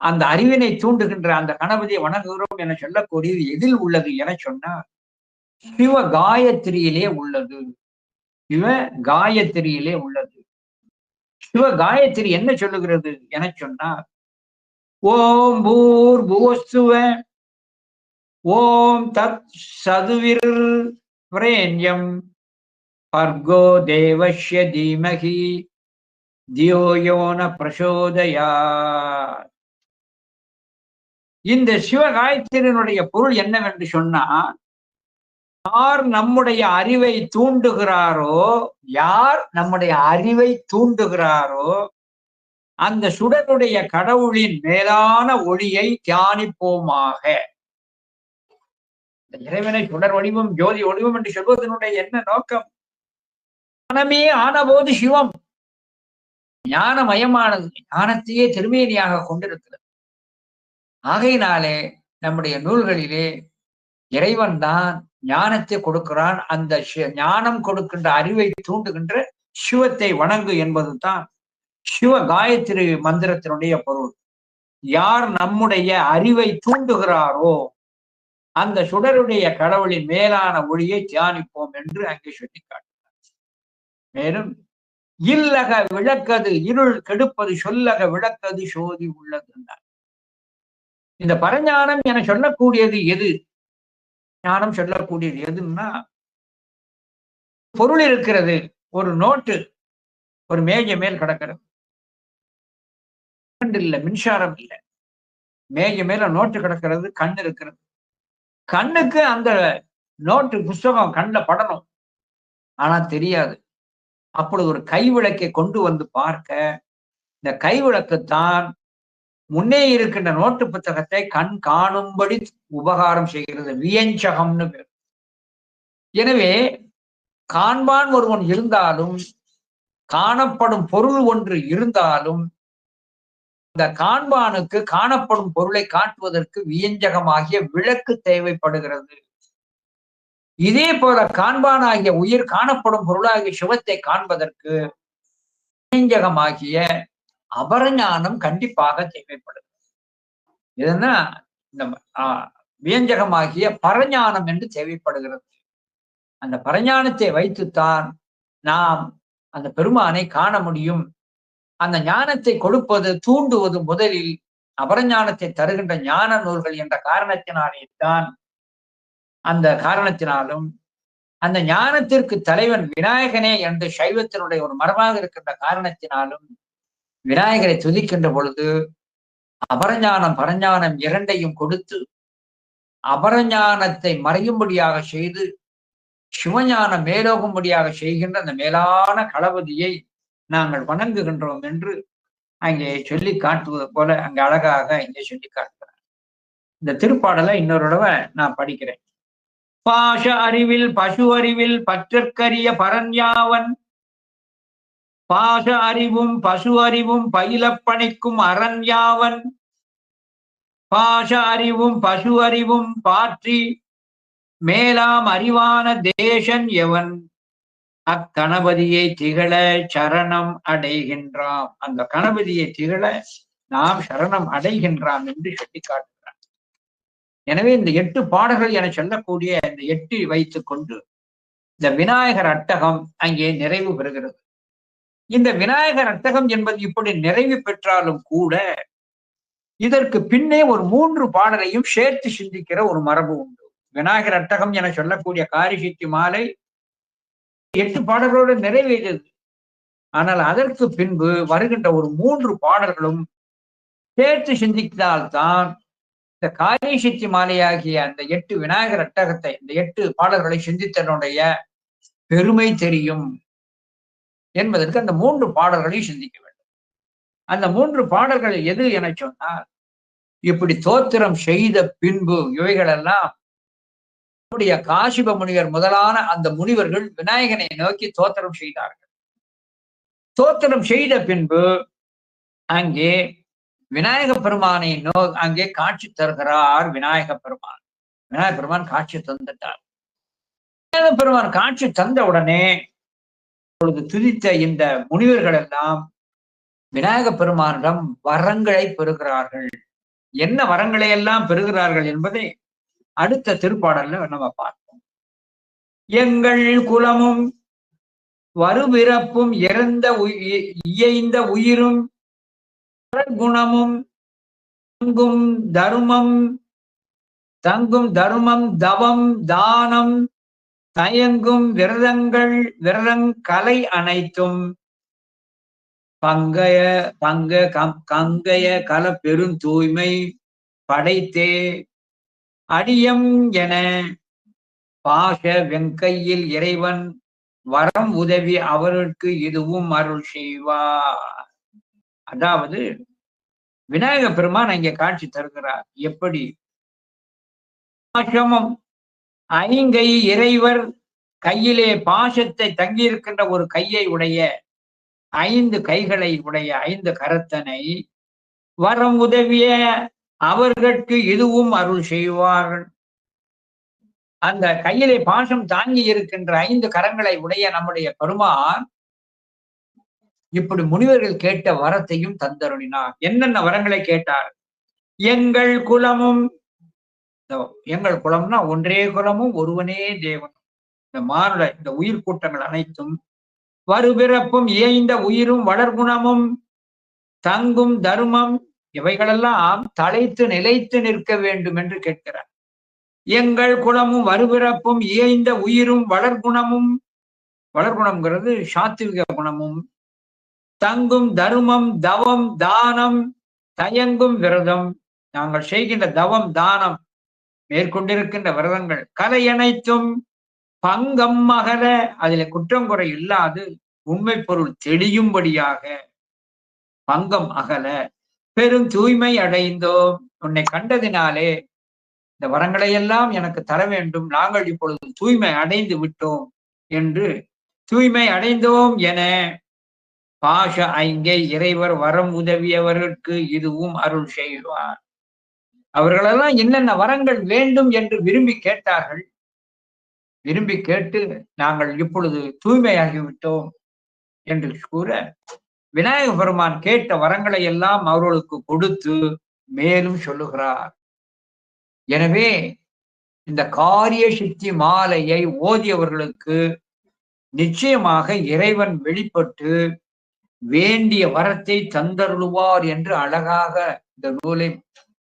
அந்த அறிவினை தூண்டுகின்ற அந்த கணபதியை வணங்குகிறோம் என சொல்லக்கூடியது எதில் உள்ளது என சொன்னார், சிவ காயத்ரியிலே உள்ளது. சிவ காயத்ரியிலே உள்ளது. சிவ காயத்ரி என்ன சொல்லுகிறது என சொன்னார், ஓம் பூர் புவஸ்துவ ஓம் தத் சதுவிர் பிரேண்யம் பர்கோ தேவஸ்ய தீமகி தியோயோன பிரசோதயா. இந்த சிவகாயத்தினுடைய பொருள் என்னவென்று சொன்னால், யார் நம்முடைய அறிவை தூண்டுகிறாரோ, யார் நம்முடைய அறிவை தூண்டுகிறாரோ அந்த சுடருடைய கடவுளின் மேலான ஒளியை தியானிப்போமாக. இறைவனை சுடர் வடிவம் ஜோதி வடிவம் என்று சொல்வதனுடைய என்ன நோக்கம்? ஞானமே ஆனபோது சிவம் ஞானமயமானது, ஞானத்தையே திருமேனியாக கொண்டிருக்கிறது. ஆகையினாலே நம்முடைய நூல்களிலே இறைவன் தான் ஞானத்தை கொடுக்கிறான். அந்த ஞானம் கொடுக்கின்ற அறிவை தூண்டுகின்ற சிவத்தை வணங்கு என்பது தான் சிவ காயத்ரி மந்திரத்தினுடைய பொருள். யார் நம்முடைய அறிவை தூண்டுகிறாரோ அந்த சுடருடைய கடவுளின் மேலான ஒளியை தியானிப்போம் என்று அங்கே சொல்லி காட்டுகிறார். மேலும் இல்லக விளக்கது இருள் கெடுப்பது சொல்லக விளக்கது சோதி உள்ளது என்றார். இந்த பரஞானம் என சொல்லக்கூடியது எது? ஞானம் சொல்லக்கூடியது எதுன்னா, பொருள் இருக்கிறது, ஒரு நோட்டு ஒரு மேஜை மேல் கிடக்கிறது, இல்லை மின்சாரம் இல்லை, மேஜை மேல நோட்டு கிடக்கிறது, கண் இருக்கிறது. கண்ணுக்கு அந்த நோட்டு புஸ்தகம் கண்ணில் படணும், ஆனா தெரியாது. அப்பொழுது ஒரு கைவிளக்கை கொண்டு வந்து பார்க்க, இந்த கைவிளக்குத்தான் முன்னே இருக்கின்ற நோட்டு புத்தகத்தை கண் காணும்படி உபகாரம் செய்கிறது, வியஞ்சகம்னு பேர். எனவே காண்பான் ஒருவன் இருந்தாலும், காணப்படும் பொருள் ஒன்று இருந்தாலும், இந்த காண்பானுக்கு காணப்படும் பொருளை காட்டுவதற்கு வியஞ்சகமாகிய விளக்கு தேவைப்படுகிறது. இதே போல காண்பானாகிய உயிர் காணப்படும் பொருளாகிய சிவத்தை காண்பதற்கு வியஞ்சகமாகிய அபரஞானம் கண்டிப்பாக தேவைப்படுகிறது. இதுன்னா இந்த வியஞ்சகமாகிய பரஞானம் என்று தேவைப்படுகிறது. அந்த பரஞானத்தை வைத்துத்தான் நாம் அந்த பெருமானை காண முடியும். அந்த ஞானத்தை கொடுப்பது தூண்டுவது முதலில் அபரஞானத்தை தருகின்ற ஞான நூல்கள் என்ற காரணத்தினாலே தான், அந்த காரணத்தினாலும் அந்த ஞானத்திற்கு தலைவன் விநாயகனே என்று சைவத்தினுடைய ஒரு மரபாக இருக்கின்ற காரணத்தினாலும் விநாயகரை துதிக்கின்ற பொழுது அபரஞானம் பரஞானம் இரண்டையும் கொடுத்து அபரஞானத்தை மறையும்படியாக செய்து சிவஞானம் மேலோகும்படியாக செய்கின்ற அந்த மேலான களபதியை நாங்கள் வணங்குகின்றோம் என்று அங்கே சொல்லி காட்டுவது போல அங்கே அழகாக இங்கே சொல்லி காட்டுகிறார். இந்த திருப்பாடலை இன்னொரு தடவை நான் படிக்கிறேன். பாஷ அறிவில் பசு அறிவில் பற்றற்கரிய பரஞ்யாவன் பாஷ அறிவும் பசு அறிவும் பயிலப்பணிக்கும் அரண்யாவன் பாஷ அறிவும் பசு அறிவும் பாற்றி மேலாம் அறிவான தேசன் எவன் அக்கணபதியை திகழ சரணம் அடைகின்றாம். அந்த கணபதியை திகழ நாம் சரணம் அடைகின்றாம் என்று சொல்லி காட்டுகிறார். எனவே இந்த 8 பாடல்கள் என சொல்லக்கூடிய இந்த 8 வைத்துக் கொண்டு இந்த விநாயகர் அட்டகம் அங்கே நிறைவு பெறுகிறது. இந்த விநாயகர் அட்டகம் என்பது இப்படி நிறைவு பெற்றாலும் கூட இதற்கு பின்னே ஒரு 3 பாடலையும் சேர்த்து சிந்திக்கிற ஒரு மரபு உண்டு. விநாயகர் அட்டகம் என சொல்லக்கூடிய காரிசித்தி மாலை 8 பாடல்களோடு நிறைவேறியது. ஆனால் அதற்கு பின்பு வருகின்ற ஒரு 3 பாடல்களும் சேர்த்து சிந்தித்தால்தான் இந்த காரிசித்தி மாலையாகிய அந்த 8 விநாயகர் அட்டகத்தை, இந்த 8 பாடல்களை சிந்தித்தனுடைய பெருமை தெரியும் என்பதற்கு அந்த 3 பாடல்களையும் சிந்திக்க வேண்டும். அந்த 3 பாடல்கள் எது என சொன்னால், இப்படி தோத்திரம் செய்த பின்பு இவைகளெல்லாம் காசிப முனிவர் முதலான அந்த முனிவர்கள் விநாயகனை நோக்கி தோத்திரம் செய்தார்கள். தோத்திரம் செய்த பின்பு அங்கே விநாயக பெருமானை அங்கே காட்சி தருகிறார். விநாயக பெருமான் காட்சி தந்துட்டார். விநாயக பெருமான் காட்சி தந்த உடனே பொழுது துதித்த இந்த முனிவர்கள் எல்லாம் விநாயக பெருமானிடம் வரங்களை பெறுகிறார்கள். என்ன வரங்களை எல்லாம் பெறுகிறார்கள் என்பதை அடுத்த திருப்பாடல்ல நம்ம பார்ப்போம். எங்கள் குலமும் வருபிறப்பும் இயைந்த உயிரும் குணமும் தங்கும் தருமம் தவம் தானம் தயங்கும் விரதங்கலை அனைத்தும் கங்கைய கல பெரும் தூய்மை படைத்தே அடியம் என பாஷ வெங்கையில் இறைவன் வரம் உதவி அவருக்கு இதுவும் அருள் செய்வார். அதாவது விநாயக பெருமான் அங்கே காட்சி தருகிறார். எப்படி? பாசமும் ஐங்கை இறைவர் கையிலே பாசத்தை தங்கியிருக்கின்ற ஒரு கையை உடைய 5 கைகளை உடைய 5 கரத்தனை வரம் உதவிய அவர்களுக்கு இதுவும் அருள் செய்வார்கள். அந்த கையிலே பாசம் தாங்கி இருக்கின்ற 5 கரங்களை உடைய நம்முடைய பெருமான் இப்படி முனிவர்கள் கேட்ட வரத்தையும் தந்தருளினார். என்னென்ன வரங்களை கேட்டார்? எங்கள் குலமும், எங்கள் குலம்னா ஒன்றே குலமும் ஒருவனே தேவன். இந்த உயிர் கூட்டங்கள் அனைத்தும் வருபிறப்பும் இயைந்த உயிரும் வளர்குணமும் தங்கும் தர்மம் இவைகளெல்லாம் தலைத்து நிலைத்து நிற்க வேண்டும் என்று கேட்கிறார். எங்கள் குலமும் வருபிறப்பும் இயைந்த உயிரும் வளர்குணமும், வளர்குணம்ங்கிறது சாத்விக குணமும், தங்கும் தருமம் தவம் தானம் தயங்கும் விரதம், நாங்கள் செய்கின்ற தவம் தானம் மேற்கொண்டிருக்கின்ற விரதங்கள் கலை அனைத்தும் பங்கம் அகல, அதில குற்றம் குறை இல்லாது உண்மை பொருள் தெளியும்படியாக பங்கம் அகல பெரும் தூய்மை அடைந்தோம். உன்னை கண்டதினாலே இந்த வரங்களை எல்லாம் எனக்கு தர வேண்டும், நாங்கள் இப்பொழுது தூய்மை அடைந்து விட்டோம் என்று தூய்மை அடைந்தோம் என பாஷ ஐங்கே இறைவர் வரம் உதவியவர்களுக்கு இதுவும் அருள் செய்வார். அவர்களெல்லாம் என்னென்ன வரங்கள் வேண்டும் என்று விரும்பி கேட்டார்கள். விரும்பி கேட்டு நாங்கள் இப்பொழுது தூய்மையாகிவிட்டோம் என்று கூற, விநாயக பெருமான் கேட்ட வரங்களை எல்லாம் அவர்களுக்கு கொடுத்து மேலும் சொல்லுகிறார். எனவே இந்த காரிய சித்தி மாலையை ஓதியவர்களுக்கு நிச்சயமாக இறைவன் வெளிப்பட்டு வேண்டிய வரத்தை தந்தருளுவார் என்று அழகாக இந்த நூலை,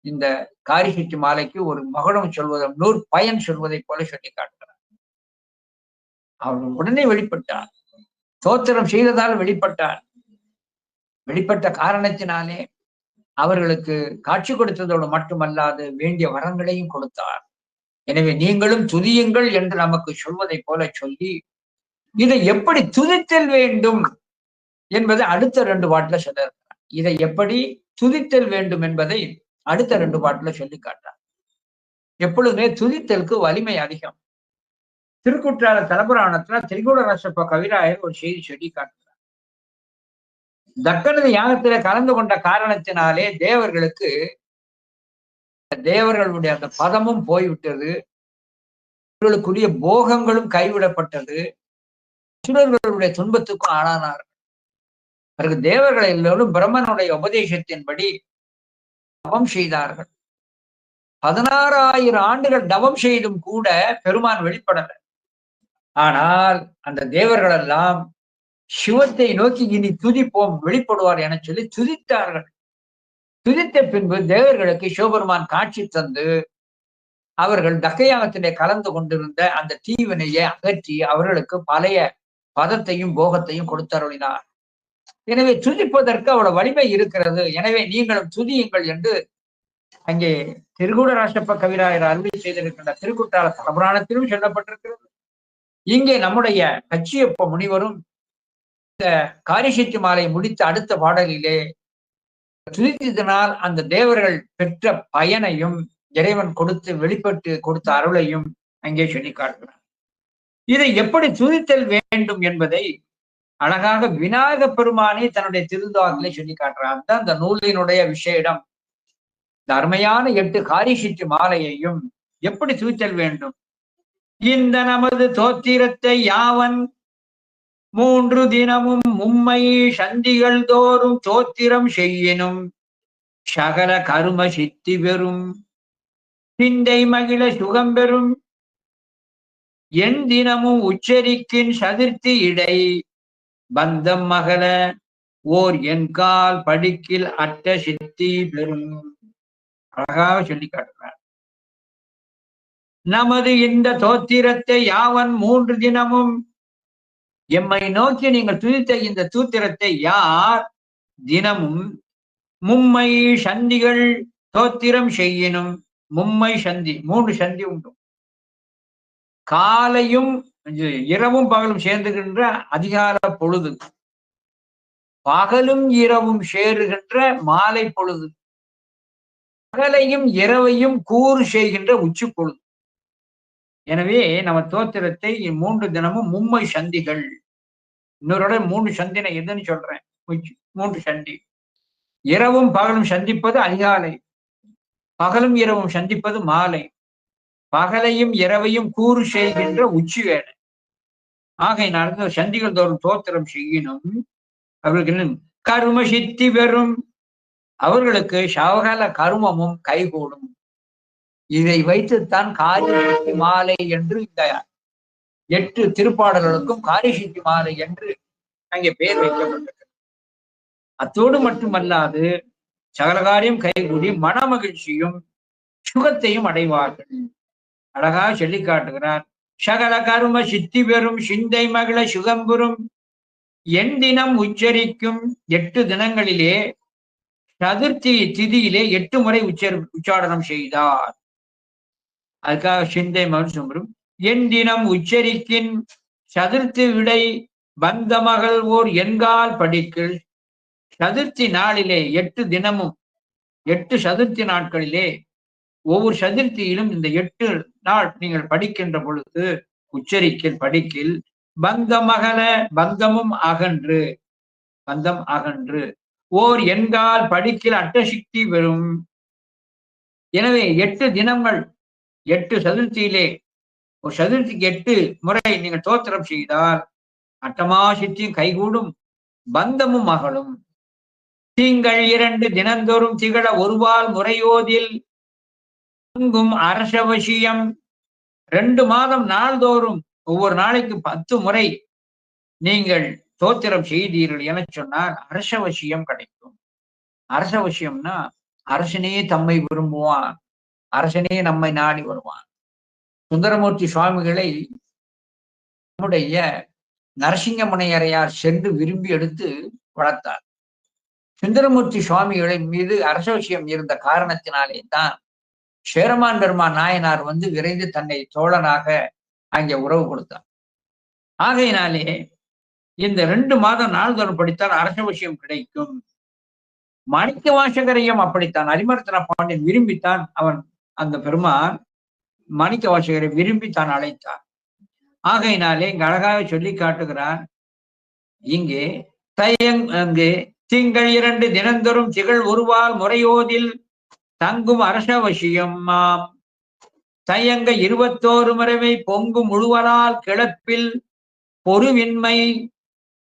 இந்த காரிய சித்தி மாலைக்கு ஒரு மகுடம் சொல்வதும் நூறு பயன் சொல்வதை போல சொல்லி காட்டுகிறார். அவர்கள் உடனே வெளிப்பட்டார். தோத்திரம் செய்ததால் வெளிப்பட்டார். வெளிப்பட்ட காரணத்தினாலே அவர்களுக்கு காட்சி கொடுத்ததோடு மட்டுமல்லாது வேண்டிய வரங்களையும் கொடுத்தார். எனவே நீங்களும் துதியுங்கள் என்று நமக்கு சொல்வதை போல சொல்லி, இதை எப்படி துதித்தல் வேண்டும் என்பதை அடுத்த 2 பாட்டுல சொல்ல இருக்கிறார். இதை எப்படி துதித்தல் வேண்டும் என்பதை அடுத்த 2 பாட்டுல சொல்லி காட்டார். எப்பொழுதுமே துதித்தலுக்கு வலிமை அதிகம். திருக்குற்றால தலபுராணத்துல திரிகூடராசப்ப கவிராயர் ஒரு செய்தி சொல்லி காட்டுறார். தக்கனது யாகத்தில கலந்து கொண்ட காரணத்தினாலே தேவர்களுடைய அந்த பதமும் போய்விட்டது. அவர்களுக்குரிய போகங்களும் கைவிடப்பட்டது. அசுரர்களுடைய துன்பத்துக்கும் ஆளானார். பிறகு தேவர்கள் எல்லோரும் பிரம்மனுடைய உபதேசத்தின்படி தவம் செய்தார்கள். 16,000 ஆண்டுகள் தவம் செய்தும் கூட பெருமான் வெளிப்படல. ஆனால் அந்த தேவர்கள் எல்லாம் சிவத்தை நோக்கி இனி துதிப்போம், வெளிப்படுவார் என சொல்லி துதித்தார்கள். துதித்த பின்பு தேவர்களுக்கு சிவபெருமான் காட்சி தந்து அவர்கள் தக்கையாகத்திலே கலந்து கொண்டிருந்த அந்த தீவினையை அகற்றி அவர்களுக்கு பழைய பதத்தையும் போகத்தையும் கொடுத்தருளினார். எனவே துதிப்பதற்கு அவ்வளவு வலிமை இருக்கிறது. எனவே நீங்களும் துதியுங்கள் என்று அங்கே திரிகூடராசப்ப கவிராயர் அருளி செய்திருக்கின்ற திருக்குற்றால தலபுராணத்திலும் சொல்லப்பட்டிருக்கிறது. இங்கே நம்முடைய கச்சியப்ப முனிவரும் இந்த காரிசித்தி மாலை முடித்த அடுத்த பாடலிலே துதித்ததினால் அந்த தேவர்கள் பெற்ற பயனையும் இறைவன் கொடுத்து வெளிப்பட்டு கொடுத்த அருளையும் அங்கே சொல்லி காட்டுகிறார். இதை எப்படி துதித்தல் வேண்டும் என்பதை அழகாக விநாயக பெருமானே தன்னுடைய திருந்தாக்கிலே சொல்லி காட்டுறார். அதுதான் இந்த நூலினுடைய விஷயம். இந்த அருமையான 8 காரிசித்தி மாலையையும் எப்படி துதித்தல் வேண்டும். இந்த நமது தோத்திரத்தை யாவன் 3 தினமும் மும்மை சந்திகள் தோறும் தோத்திரம் செய்யினும் சகல கரும சித்தி பெறும் சிந்தை மகிழ சுகம் பெறும் என் தினமும் உச்சரிக்கின் சதுர்த்தி இடை பந்தம் மகள ஓர் என் கால் படிக்கில் அட்ட சித்தி பெறும். அழகாக சொல்லி காட்டுறார். நமது இந்த தோத்திரத்தை யாவன் 3 தினமும் எம்மை நோக்கி நீங்கள் துதித்த இந்த தூத்திரத்தை யார் தினமும் மும்மை சந்திகள் தோத்திரம் செய்யினும். மும்மை சந்தி 3 சந்தி உண்டு. காலையும் இரவும் பகலும் சேர்ந்துகின்ற அதிகால பொழுது, பகலும் இரவும் சேருகின்ற மாலை பொழுது, பகலையும் இரவையும் கூறு செய்கின்ற உச்சி பொழுது. எனவே நம்ம தோத்திரத்தை 3 தினமும் மும்மை சந்திகள், இன்னொரு 3 சந்தினை எதுன்னு சொல்றேன், 3 சந்தி. இரவும் பகலும் சந்திப்பது அதிகாலை, பகலும் இரவும் சந்திப்பது மாலை, பகலையும் இரவையும் கூறு செய்கின்ற உச்சி வேலை. ஆகையினால சந்திகள் தோறும் தோத்திரம் செய்யணும். அவர்களுக்கு கரும சித்தி பெறும். அவர்களுக்கு சவகால கருமமும் கைகூடும். இதை வைத்துத்தான் காரிசித்தி மாலை என்று இந்த 8 திருப்பாடல்களுக்கும் காரிசித்தி மாலை என்று அங்கே பெயர் வைக்கப்பட்டது. அத்தோடு மட்டுமல்லாது சகலகாரியம் கைகூடி மன மகிழ்ச்சியும் சுகத்தையும் அடைவார்கள். அழகாக சொல்லி காட்டுகிறார். சகல கரும சித்தி பெறும் சிந்தை மகிழ சுகம் பெறும் என் தினம் உச்சரிக்கும் 8 தினங்களிலே சதுர்த்தி திதியிலே 8 முறை உச்சாடனம் செய்தார். அதுக்காக சிந்தை மகிழ்ச்சி பெறும் என் தினம் உச்சரிக்கின் சதுர்த்தி விடை பந்த மகள் ஓர் எண்கால் படிக்கில். சதுர்த்தி நாளிலே 8 தினமும் 8 சதுர்த்தி நாட்களிலே ஒவ்வொரு சதுர்த்தியிலும் இந்த 8 நாள் நீங்கள் படிக்கின்ற பொழுது உச்சரிக்கில் படிக்கில் பந்த மகள பந்தமும் அகன்று பந்தம் அகன்று ஓர் எண்கால் படிக்கில் அட்டசக்தி வெறும். எனவே 8 தினங்கள் 8 சதுர்த்தியிலே ஒரு சதுர்த்திக்கு 8 முறை நீங்கள் தோத்திரம் செய்தால் அட்டமா சித்தியும் கைகூடும், பந்தமும் அகலும். திங்கள் 2 தினந்தோறும் திகழ ஒருவால் முறையோதில் தங்கும் அரசவசியம். 2 மாதம் நாள்தோறும் ஒவ்வொரு நாளைக்கு 10 முறை நீங்கள் தோத்திரம் செய்தீர்கள் என சொன்னால் அரசவசியம் கிடைக்கும். அரசவசியம்னா அரசனே தம்மை விரும்புவான், அரசனே நம்மை நாடி வருவான். சுந்தரமூர்த்தி சுவாமிகளை நம்முடைய நரசிங்கமுனையரையார் சென்று விரும்பி எடுத்து வளர்த்தார். சுந்தரமூர்த்தி சுவாமிகளின் மீது அரசவசியம் இருந்த காரணத்தினாலே தான் சேரமான் பெருமான் நாயனார் வந்து விரைந்து தன்னை தோழனாக அங்கே உறவு கொடுத்தார். ஆகையினாலே இந்த 2 மாதம் நாள்தோறும் படித்தால் அரசவசியம் கிடைக்கும். மாணிக்க வாசகரையும் அப்படித்தான் அரிமர்த்தன பாண்டியன் விரும்பித்தான் அவன் அந்த பெருமான் மாணிக்க வாசகரை விரும்பி தான் அழைத்தான். ஆகையினாலே இங்கு அழகாக சொல்லி காட்டுகிறான். இங்கே அங்கே திங்கள் 2 தினந்தோறும் திகழ் ஒருவால் முறையோதில் தங்கும் அரசவசியம் மாம். தயங்க 21 முறைமை பொங்கும் முழுவலால் கிளப்பில்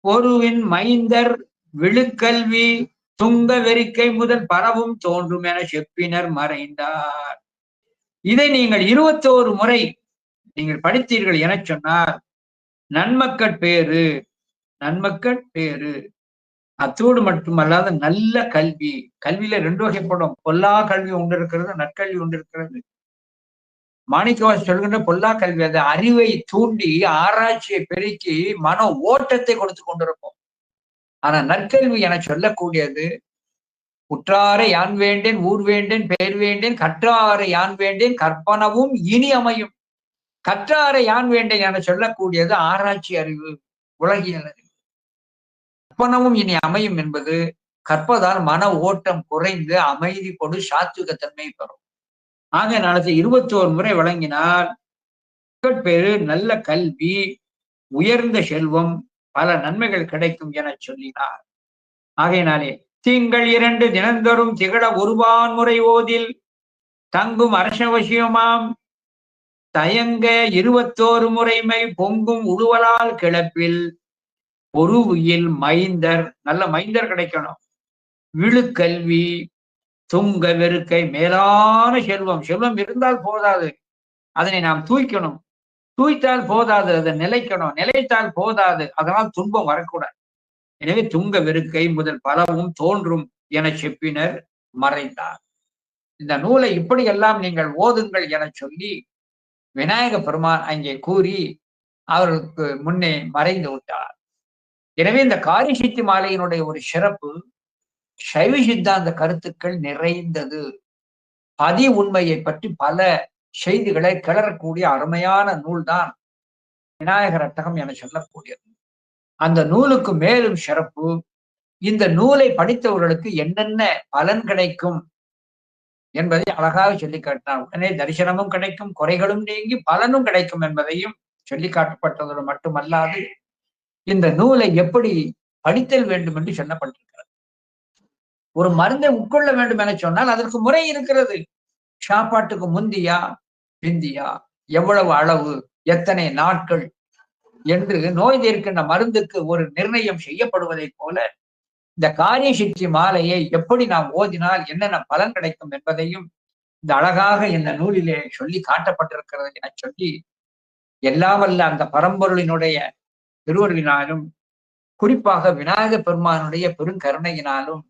பொருவின் மைந்தர் விழுக்கல்வி துங்க வெறிக்கை முதல் பரவும் தோன்றும் என செப்பினர் மறைந்தார். இதை நீங்கள் 21 முறை நீங்கள் படித்தீர்கள் என சொன்னார் நன்மக்கட்பேறு அத்தோடு மட்டுமல்லாத நல்ல கல்வி. கல்வியில 2 வகைப்படும். பொல்லா கல்வி ஒன்று இருக்கிறது, நற்கல்வி ஒன்று இருக்கிறது. மாணிக்கவாசகர் சொல்கின்ற பொல்லா கல்வி அது அறிவை தூண்டி ஆராய்ச்சியை பெருக்கி மன ஓட்டத்தை கொடுத்து கொண்டிருக்கும். ஆனா நற்கல்வி என சொல்லக்கூடியது உற்றாரை யான் வேண்டேன், ஊர் வேண்டேன், பெயர் வேண்டேன், கற்றாரை யான் வேண்டேன், கற்பனவும் இனி அமையும். கற்றாரை யான் வேண்டேன் என சொல்லக்கூடியது ஆராய்ச்சி அறிவு, உலகியல் அறிவு. கற்பனவும் இனி அமையும் என்பது கற்பதால் மன ஓட்டம் குறைந்து அமைதி கொடு சாத்விகத்தன்மை பெறும். ஆக நாளத்தை 21 முறை வழங்கினால் பேரு நல்ல கல்வி, உயர்ந்த செல்வம், பல நன்மைகள் கிடைக்கும் என சொல்லினார். ஆகையினாலே திங்கள் 2 தினந்தோறும் திகழ ஒருவான் முறை ஓதில் தங்கும் அரசவசியமாம். தயங்க 21 முறைமை பொங்கும் உழுவலால் கிளப்பில் பொருவியில் மைந்தர், நல்ல மைந்தர் கிடைக்கணும். விழுக்கல்வி துங்க வெறுக்கை மேலான செல்வம். செல்வம் இருந்தால் போதாது, அதனை நாம் தூய்க்கணும். தூய்த்தால் போதாது, அதை நிலைக்கணும். நிலைத்தால் போதாது, அதனால் துன்பம் வரக்கூடாது. எனவே துங்க வெறுக்கை முதல் பலவும் தோன்றும் என செப்பினர் மறைந்தார். இந்த நூலை இப்படியெல்லாம் நீங்கள் ஓதுங்கள் என சொல்லி விநாயக பெருமான் அங்கே கூறி அவர்களுக்கு முன்னே மறைந்து விட்டார். எனவே இந்த காரிசித்தி மாலையினுடைய ஒரு சிறப்பு சைவ சித்தாந்த கருத்துக்கள் நிறைந்தது. பதி உண்மையை பற்றி பல செய்திகளை கிளறக்கூடிய அருமையான நூல் தான் விநாயகர் அட்டகம் என சொல்லக்கூடியது. அந்த நூலுக்கு மேலும் சிறப்பு, இந்த நூலை படித்தவர்களுக்கு என்னென்ன பலன் கிடைக்கும் என்பதை அழகாக சொல்லி காட்டினார். உடனே தரிசனமும் கிடைக்கும், குறைகளும் நீங்கி பலனும் கிடைக்கும் என்பதையும் சொல்லி காட்டப்பட்டதோடு மட்டுமல்லாது இந்த நூலை எப்படி படித்தல் வேண்டும் என்று சொல்லப்பட்டிருக்கிறது. ஒரு மருந்தை உட்கொள்ள வேண்டும் என சொன்னால் அதற்கு முறை இருக்கிறது. சாப்பாட்டுக்கு முந்தியா பிந்தியா, எவ்வளவு அளவு, எத்தனை நாட்கள் என்று நோய் தீர்க்கின்ற மருந்துக்கு ஒரு நிர்ணயம் செய்யப்படுவதை போல இந்த காரிய சித்தி மாலையை எப்படி நாம் ஓதினால் என்னென்ன பலன் கிடைக்கும் என்பதையும் இந்த அழகாக இந்த நூலிலே சொல்லி காட்டப்பட்டிருக்கிறது என சொல்லி, எல்லாமல்ல அந்த பரம்பொருளினுடைய திருவருளினாலும் குறிப்பாக விநாயக பெருமானுடைய பெருங்கருணையினாலும்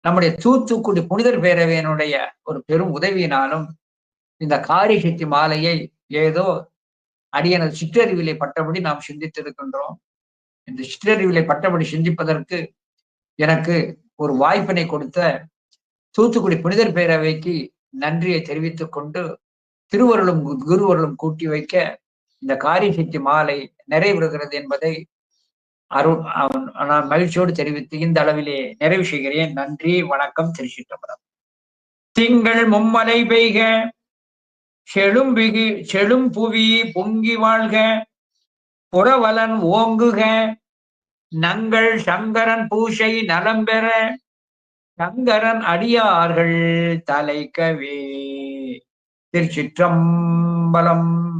நம்முடைய தூத்துக்குடி புனிதர் பேரவையினுடைய ஒரு பெரும் உதவியினாலும் இந்த காரிய சித்தி மாலையை ஏதோ அடியனது சிற்றறிவிலை பட்டபடி நாம் சிந்தித்திருக்கின்றோம். இந்த சிற்றறிவிலை பட்டபடி சிந்திப்பதற்கு எனக்கு ஒரு வாய்ப்பினை கொடுத்த தூத்துக்குடி புனிதர் பேரவைக்கு நன்றியை தெரிவித்துக் கொண்டு திருவருளும் குருவருளும் கூட்டி வைக்க இந்த காரிய சித்தி மாலை நிறைவுறுகிறது என்பதை நான் மகிழ்ச்சியோடு தெரிவித்து இந்த அளவிலே நிறைவு செய்கிறேன். நன்றி, வணக்கம். திருச்சிற்றம்பலம். திங்கள் மும்மலை பெய்க செழும் புவி பொங்கி வாழ்க புறவலன் ஓங்குக நங்கள் சங்கரன் பூஷை நலம் பெற சங்கரன் அடியார்கள் தலைக்கவே. திருச்சிற்றம்பலம்.